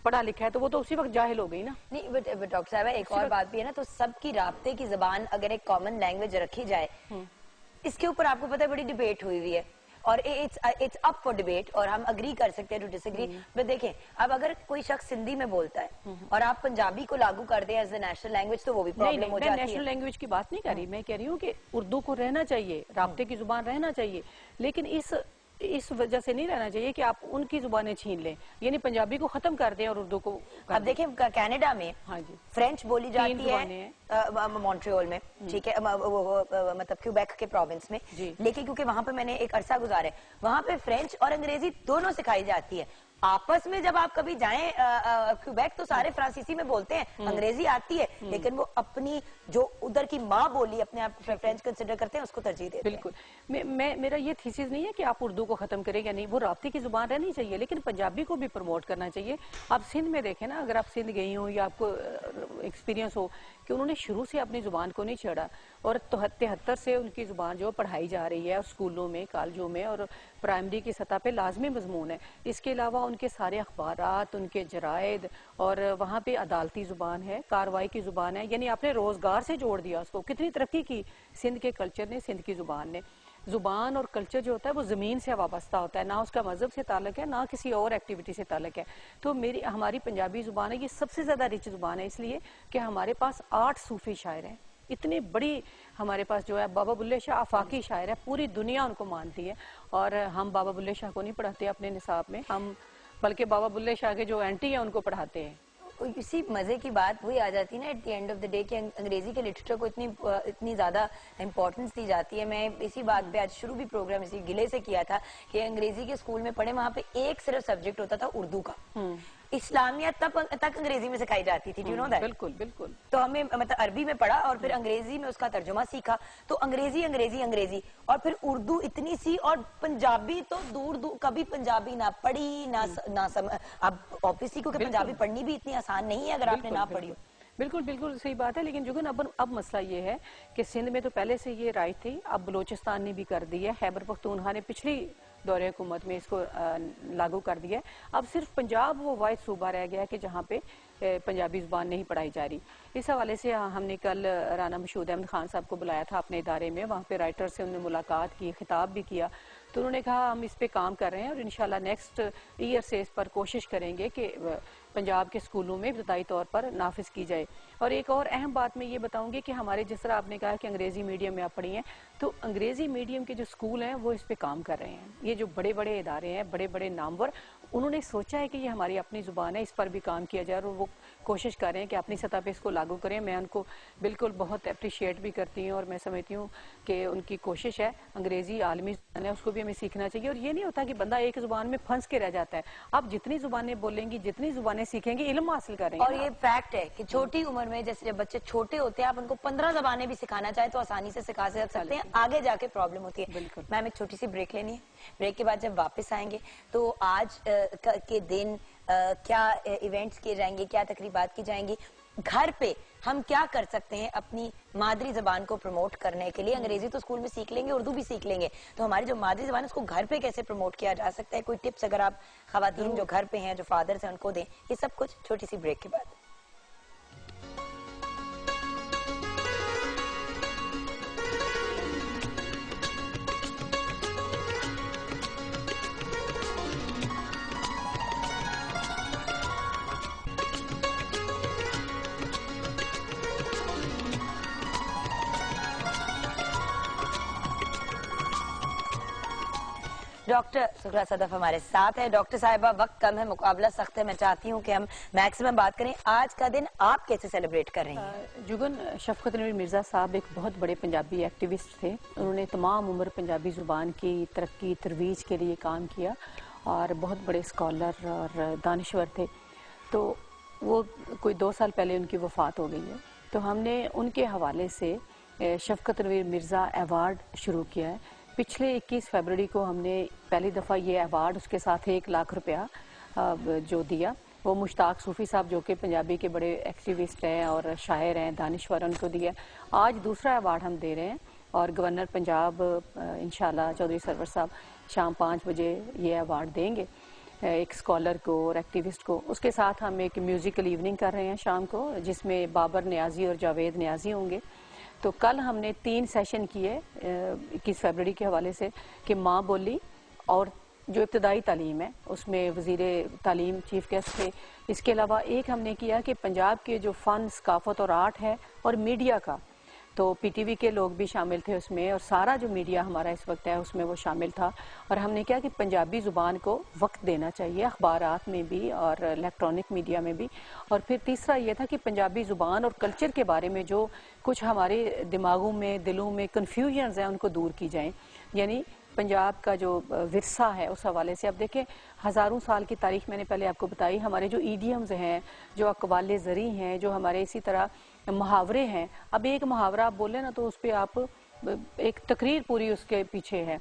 E: पढ़ा लिखा है, तो वो तो उसी वक्त जाहिल हो गई ना।
A: नहीं, बट डॉक्टर साहब एक और बात भी है ना, तो सबकी राब्ते की जबान अगर एक कॉमन लैंग्वेज रखी जाए, इसके ऊपर आपको पता है बड़ी डिबेट हुई है और इट्स अप फॉर डिबेट और हम अग्री कर सकते हैं टू डिसएग्री। बट देखें, अब अगर कोई शख्स हिंदी में बोलता है और आप पंजाबी को लागू कर दें एज ए नेशनल लैंग्वेज, तो वो भी प्रॉब्लम हो जाती है।
E: मैं नेशनल लैंग्वेज की बात नहीं कर रही, मैं कह रही हूँ कि उर्दू को रहना चाहिए, राब्ते की जुबान रहना चाहिए, लेकिन इस वजह से नहीं रहना चाहिए कि आप उनकी जुबानें छीन लें, यानी पंजाबी को खत्म कर दें और उर्दू को। अब
A: देखें कनाडा में
E: हाँ जी
A: फ्रेंच बोली जाती है मॉन्ट्रियल में, ठीक है, मतलब क्यूबेक के प्रोविंस में, लेकिन क्योंकि वहां पे मैंने एक अरसा गुजारा है, वहां पे फ्रेंच और अंग्रेजी दोनों सिखाई जाती है। आपस में जब आप कभी जाएं क्यूबेक तो सारे फ्रांसीसी में बोलते हैं, अंग्रेजी आती है, लेकिन वो अपनी जो उधर की माँ बोली अपने आप फ्रेंच कंसिडर करते हैं, उसको तरजीह देते हैं।
E: बिल्कुल, मेरा ये थीसिस नहीं है कि आप उर्दू को खत्म करें या नहीं, वो राब्ते की जुबान रहनी चाहिए, लेकिन पंजाबी को भी प्रमोट करना चाहिए। आप सिंध में देखें ना, अगर आप सिंध गई हो या आपको एक्सपीरियंस हो कि उन्होंने शुरू से अपनी जुबान को नहीं छेड़ा और 73 से उनकी जुबान जो पढ़ाई जा रही है स्कूलों में, कॉलेजों में और प्राइमरी की सतह पे लाजमी मजमून है। इसके अलावा उनके सारे अखबारात, उनके जरायद और वहाँ पे अदालती जुबान है, कार्रवाई की जुबान है, यानी आपने रोजगार से जोड़ दिया उसको। कितनी तरक्की की सिंध के कल्चर ने, सिंध की जुबान ने। जुबान और कल्चर जो होता है वो जमीन से वाबस्ता होता है, ना उसका मजहब से ताल्लुक है, ना किसी और एक्टिविटी से ताल्लुक है। तो हमारी पंजाबी जुबान है, ये सबसे ज्यादा रिच जुबान है, इसलिए कि हमारे पास 8 सूफी शायर हैं। इतनी बड़ी हमारे पास जो है बाबा बुल्ले शाह आफाकी शायर है, पूरी दुनिया उनको मानती है। और हम बाबा बुल्ले शाह को नहीं पढ़ाते अपने निसाब में, हम बल्कि बाबा बुल्ले शाह के जो एंटी है उनको पढ़ाते हैं।
A: इसी मजे की बात वही आ जाती है ना at the end of the day कि अंग्रेजी के लिटरेचर को इतनी ज्यादा इंपॉर्टेंस दी जाती है। मैं इसी बात पे आज शुरू भी प्रोग्राम इसी गिले से किया था कि अंग्रेजी के स्कूल में पढ़े, वहाँ पे एक सिर्फ सब्जेक्ट होता था उर्दू का। इस्लामियत तक अंग्रेजी में सिखाई जाती थी, यू नो दैट।
E: बिल्कुल बिल्कुल।
A: तो हमें मतलब अरबी में पढ़ा और फिर अंग्रेजी में उसका तर्जुमा सीखा, तो अंग्रेजी अंग्रेजी अंग्रेजी और फिर उर्दू इतनी सी, और पंजाबी तो दूर दूर, कभी पंजाबी ना पढ़ी ना अब ऑब्वियसली क्योंकि पंजाबी पढ़नी भी इतनी आसान नहीं है अगर आपने ना पढ़ी हो।
E: बिल्कुल बिल्कुल सही बात है, लेकिन जुगन अब मसला ये है कि सिंध में तो पहले से ये राइट थी, अब बलूचिस्तान ने भी कर दी है, खैबर पख्तूनख्वा ने पिछली दौरे हुकूमत में इसको लागू कर दिया है। अब सिर्फ पंजाब वो वाहिद सूबा रह गया है कि जहाँ पे पंजाबी जुबान नहीं पढ़ाई जा रही। इस हवाले से हमने कल राना मशहूद अहमद खान साहब को बुलाया था अपने इदारे में, वहाँ पे राइटर से उन्होंने मुलाकात की, खिताब भी किया, तो उन्होंने कहा हम इस पे काम कर रहे हैं और इंशाल्लाह नेक्स्ट ईयर से इस पर कोशिश करेंगे कि पंजाब के स्कूलों में इब्तदाई तौर पर नाफिज की जाए। और एक और अहम बात मैं ये बताऊंगी कि हमारे, जिस तरह आपने कहा कि अंग्रेजी मीडियम में आप पढ़ी हैं, तो अंग्रेजी मीडियम के जो स्कूल हैं वो इस पे काम कर रहे हैं। ये जो बड़े बड़े इदारे हैं, बड़े बड़े नामवर, उन्होंने सोचा है कि ये हमारी अपनी जुबान है, इस पर भी काम किया जाए और वो कोशिश कर रहे हैं कि अपनी सतह पे इसको लागू करें। मैं उनको बिल्कुल बहुत अप्रिशिएट भी करती हूँ और मैं समझती हूँ कि उनकी कोशिश है। अंग्रेजी आलमी जुबान है, उसको भी हमें सीखना चाहिए। और ये नहीं होता कि बंदा एक जुबान में फंस के रह जाता है। आप जितनी जुबानें बोलेंगी, जितनी जुबानें सीखेंगे, इल्म हासिल करेंगे।
A: और ये फैक्ट है कि छोटी उम्र में, जैसे जब बच्चे छोटे होते हैं, आप उनको 15 जबानें भी सिखाना चाहे तो आसानी से सिखा सकते हैं, आगे जाके प्रॉब्लम होती है।
E: बिल्कुल।
A: मैम एक छोटी सी ब्रेक लेनी है, ब्रेक के बाद जब वापस आएंगे तो आज के दिन क्या इवेंट्स किए जाएंगे, क्या तकरीबात की जाएंगी, घर पे हम क्या कर सकते हैं अपनी मादरी जबान को प्रमोट करने के लिए? अंग्रेजी तो स्कूल में सीख लेंगे, उर्दू भी सीख लेंगे, तो हमारी जो मादरी जबान है उसको घर पे कैसे प्रमोट किया जा सकता है? कोई टिप्स अगर आप खवातीन जो घर पे हैं, जो फादर्स हैं, उनको दें, ये सब कुछ छोटी सी ब्रेक के बाद। डॉक्टर सुखरा सदफ हमारे साथ है। डॉक्टर साहिबा, वक्त कम है, मुकाबला सख्त है, मैं चाहती हूँ कि हम मैक्सिमम बात करें। आज का दिन आप कैसे सेलिब्रेट कर रही हैं?
E: जुगन, शफकत नवीर मिर्ज़ा साहब एक बहुत बड़े पंजाबी एक्टिविस्ट थे। उन्होंने तमाम उम्र पंजाबी ज़ुबान की तरक्की तरवीज के लिए काम किया और बहुत बड़े स्कॉलर और दानिश्वर थे। तो वो कोई 2 साल पहले उनकी वफ़ात हो गई है। तो हमने उनके हवाले से शफकत नवीर मिर्ज़ा अवार्ड शुरू किया है। पिछले 21 फरवरी को हमने पहली दफ़ा ये अवार्ड, उसके साथ 1 लाख रुपया जो दिया, वो मुश्ताक सूफ़ी साहब जो कि पंजाबी के बड़े एक्टिविस्ट हैं और शायर हैं, दानिश्वर, उनको दिया। आज दूसरा अवार्ड हम दे रहे हैं और गवर्नर पंजाब इंशाल्लाह चौधरी सरवर साहब शाम 5 बजे ये अवार्ड देंगे एक स्कॉलर को और एक्टिविस्ट को। उसके साथ हम एक म्यूज़िकल इवनिंग कर रहे हैं शाम को, जिसमें बाबर न्याजी और जावेद न्याजी होंगे। तो कल हमने 3 सेशन किए 21 फरवरी के हवाले से कि माँ बोली और जो इब्तदाई तालीम है उसमें वज़ीर तालीम चीफ गेस्ट थे। इसके अलावा एक हमने किया कि पंजाब के जो फ़न, सकाफ़त और आर्ट है और मीडिया का, तो पीटीवी के लोग भी शामिल थे उसमें और सारा जो मीडिया हमारा इस वक्त है उसमें वो शामिल था। और हमने क्या कि पंजाबी ज़ुबान को वक्त देना चाहिए अखबारात में भी और इलेक्ट्रॉनिक मीडिया में भी। और फिर तीसरा ये था कि पंजाबी ज़ुबान और कल्चर के बारे में जो कुछ हमारे दिमागों में, दिलों में कन्फ्यूजन्स हैं उनको दूर की जाएँ। यानी पंजाब का जो विरसा है उस हवाले से अब देखें, हज़ारों साल की तारीख मैंने पहले आपको बताई। हमारे जो ईडियम्स हैं, जो अक़वाले ज़री हैं, जो हमारे इसी तरह मुहावरे हैं। अब एक मुहावरा आप बोले ना तो उस पर आप एक तकरीर पूरी उसके पीछे है।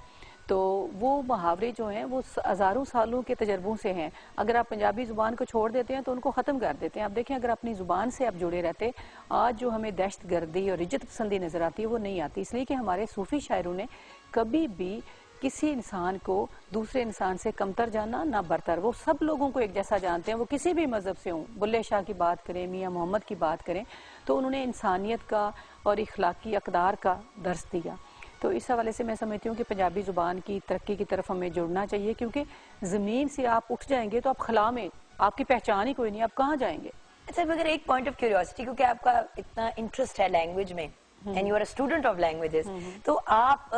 E: तो वो मुहावरे जो हैं वो हज़ारों सालों के तजर्बों से हैं। अगर आप पंजाबी ज़ुबान को छोड़ देते हैं तो उनको ख़त्म कर देते हैं। आप देखें, अगर अपनी ज़ुबान से आप जुड़े रहते, आज जो हमें दहशत गर्दी और इज्जत पसंदी नज़र आती है वो नहीं आती। इसलिए कि हमारे सूफ़ी शायरों ने कभी भी किसी इंसान को दूसरे इंसान से कमतर जाना ना बरतर, वो सब लोगों को एक जैसा जानते हैं, वो किसी भी मज़हब से हों। बुल्ले शाह की बात करें, मियाँ मोहम्मद की बात करें, तो उन्होंने इंसानियत का और इखलाकी अक़दार का दर्स दिया। तो इस हवाले से मैं समझती हूँ कि पंजाबी ज़ुबान की तरक्की की तरफ हमें जुड़ना चाहिए, क्योंकि ज़मीन से आप उठ जाएंगे तो आप खला में आपकी पहचान ही कोई नहीं, आप कहाँ जाएंगे।
A: अच्छा, मगर एक पॉइंट ऑफ क्यूरियोसिटी, क्योंकि आपका इतना इंटरेस्ट है लैंग्वेज में and you are a student of languages, तो आप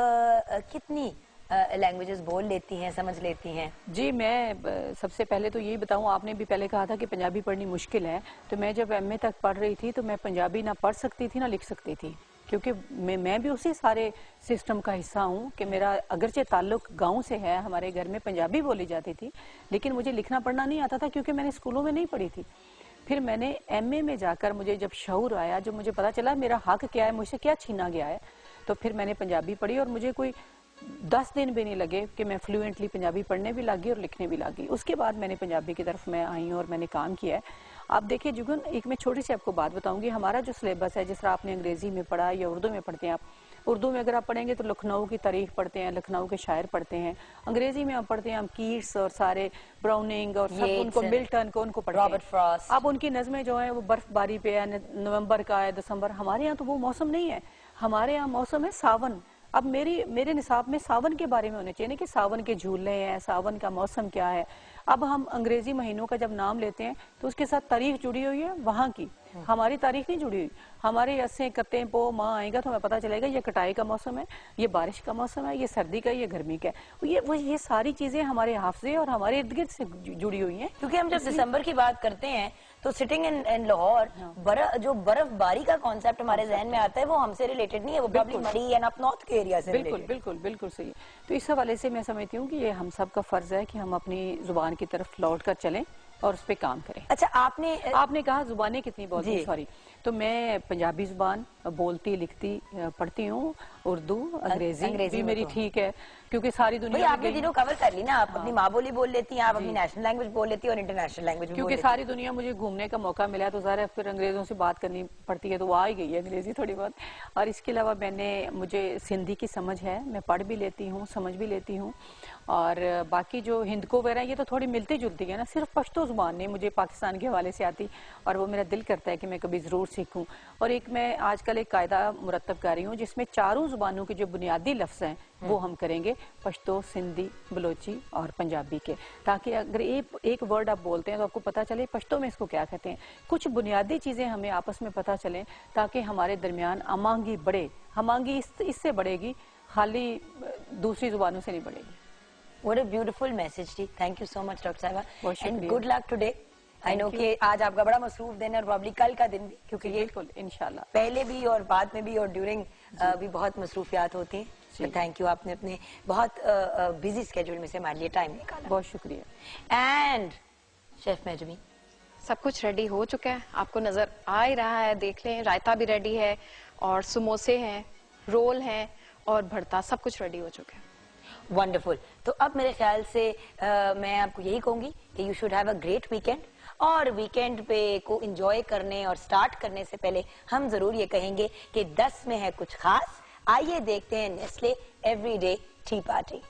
A: कितनी लैंग्वेजेस बोल लेती हैं, समझ लेती हैं? जी,
E: मैं सबसे पहले तो यही बताऊं, आपने भी पहले कहा था कि पंजाबी पढ़नी मुश्किल है। तो मैं जब एमए तक पढ़ रही थी तो मैं पंजाबी ना पढ़ सकती थी ना लिख सकती थी, क्योंकि मैं भी उसी सारे सिस्टम का हिस्सा हूँ कि मेरा अगरचे ताल्लुक गांव से है, हमारे घर में पंजाबी बोली जाती थी, लेकिन मुझे लिखना पढ़ना नहीं आता था क्योंकि मैंने स्कूलों में नहीं पढ़ी थी। फिर मैंने एमए में जाकर मुझे जब शऊर आया, जब मुझे पता चला मेरा हक क्या है, मुझसे क्या छीना गया है, तो फिर मैंने पंजाबी पढ़ी और मुझे कोई 10 दिन भी नहीं लगे कि मैं फ्लुएंटली पंजाबी पढ़ने भी लगी और लिखने भी लगी। उसके बाद मैंने पंजाबी की तरफ मैं आई और मैंने काम किया है। आप देखिए जुगन, एक मैं छोटी सी आपको बात बताऊंगी। हमारा जो सिलेबस है, जिस तरह आपने अंग्रेजी में पढ़ा या उर्दू में पढ़ते हैं, आप उर्दू में अगर आप पढ़ेंगे तो लखनऊ की तारीख पढ़ते हैं, लखनऊ के शायर पढ़ते हैं। अंग्रेजी में आप पढ़ते हैं हम कीट्स और सारे ब्राउनिंग और सब उनको, मिल्टन को उनको पढ़ते हैं,
A: रॉबर्ट फ्रॉस्ट।
E: अब उनकी नज़में जो है वो बर्फबारी पे है, नवंबर का है, दिसंबर। हमारे यहाँ तो वो मौसम नहीं है, हमारे यहाँ मौसम है सावन। अब मेरे निसाब में सावन के बारे में होने चाहिए कि सावन के झूले हैं, सावन का मौसम क्या है। अब हम अंग्रेजी महीनों का जब नाम लेते हैं तो उसके साथ तारीख जुड़ी हुई है वहाँ की, हमारी तारीख नहीं जुड़ी हुई। हमारे अस्से कत्ते पो माँ आएगा तो हमें पता चलेगा ये कटाई का मौसम है, ये बारिश का मौसम है, ये सर्दी का, ये गर्मी का है। ये सारी चीजें हमारे हाफजे और हमारे इर्द गिर्द से जुड़ी हुई हैं।
A: क्योंकि हम जब दिसंबर की बात करते हैं तो सिटिंग इन लाहौर, जो बर्फबारी का कॉन्सेप्ट हमारे जहन में आता है वो हमसे रिलेटेड नहीं है, वो प्रॉब्ली मरी एंड अप नॉर्थ के एरिया से
E: बिल्कुल सही। तो इस हवाले से मैं समझती हूँ कि ये हम सब का फर्ज है कि हम अपनी जुबान की तरफ लौट कर चलें और उस पर काम करें।
A: अच्छा, आपने
E: कहा जुबानें कितनी बोलती, सॉरी, तो मैं पंजाबी जुबान बोलती, लिखती, पढ़ती हूँ, उर्दू, अंग्रेजी भी मेरी ठीक है। क्योंकि सारी
A: भाई
E: दुनिया में
A: आपने
E: गई
A: तीनों कवर कर ली ना, आप अपनी माँ बोली बोल लेती हैं, आप अपनी नेशनल लैंग्वेज बोल लेती हैं और इंटरनेशनल लैंग्वेज भी बोल
E: क्योंकि
A: लेती हैं।
E: सारी दुनिया मुझे घूमने का मौका मिला है, तो ज़ाहिर है फिर अंग्रेज़ों से बात करनी पड़ती है, तो वो आ ही गई है अंग्रेज़ी थोड़ी बहुत। और इसके अलावा मुझे सिंधी की समझ है, मैं पढ़ भी लेती हूँ, समझ भी लेती हूँ। और बाकी जो हिंदको वगैरह ये तो थोड़ी मिलती जुलती है ना, सिर्फ पश्तो ज़ुबान नहीं मुझे पाकिस्तान के हवाले से आती, और वो मेरा दिल करता है कि मैं कभी ज़रूर सीखूँ। और एक मैं आजकल एक कायदा मुरतब कर रही हूँ जिसमें चारों ज़ुबानों के जो बुनियादी लफ्ज़ हैं वो हम करेंगे, पश्तो, सिंधी, बलोची और पंजाबी के, ताकि अगर एक वर्ड आप बोलते हैं तो आपको पता चले पश्तो में इसको क्या कहते हैं। कुछ बुनियादी चीज़ें हमें आपस में पता चलें ताकि हमारे दरमियान अमांगी बढ़े। हमांगी इससे बढ़ेगी, खाली दूसरी ज़ुबानों से नहीं बढ़ेगी।
A: What a beautiful message थी। Thank you so much doctor साहिबा,
E: बहुत
A: and
E: शुक्रिया।
A: good luck today। I know कि आज आपका बड़ा मसरूफ दिन है और प्रॉब्ली कल का दिन भी, क्योंकि ये
E: बिल्कुल इंशाल्लाह
A: पहले भी और बाद में भी और ड्यूरिंग भी बहुत मसरूफियात होती हैं। तो थैंक यू, आपने अपने बहुत बिजी स्केड्यूल में से हमारे लिए टाइम निकाला।
E: बहुत शुक्रिया।
A: एंड शेफ मेजमी,
C: सब कुछ रेडी हो चुका है, आपको नजर आ ही रहा है, देख लें। रायता भी रेडी है और समोसे हैं, रोल हैं और भरता, सब कुछ रेडी हो चुका है।
A: वंडरफुल। तो अब मेरे ख्याल से मैं आपको यही कहूंगी कि you should have a great weekend, और वीकेंड पे को एंजॉय करने और स्टार्ट करने से पहले हम जरूर ये कहेंगे कि 10 में है कुछ खास। आइए देखते हैं नेस्ले एवरीडे टी पार्टी।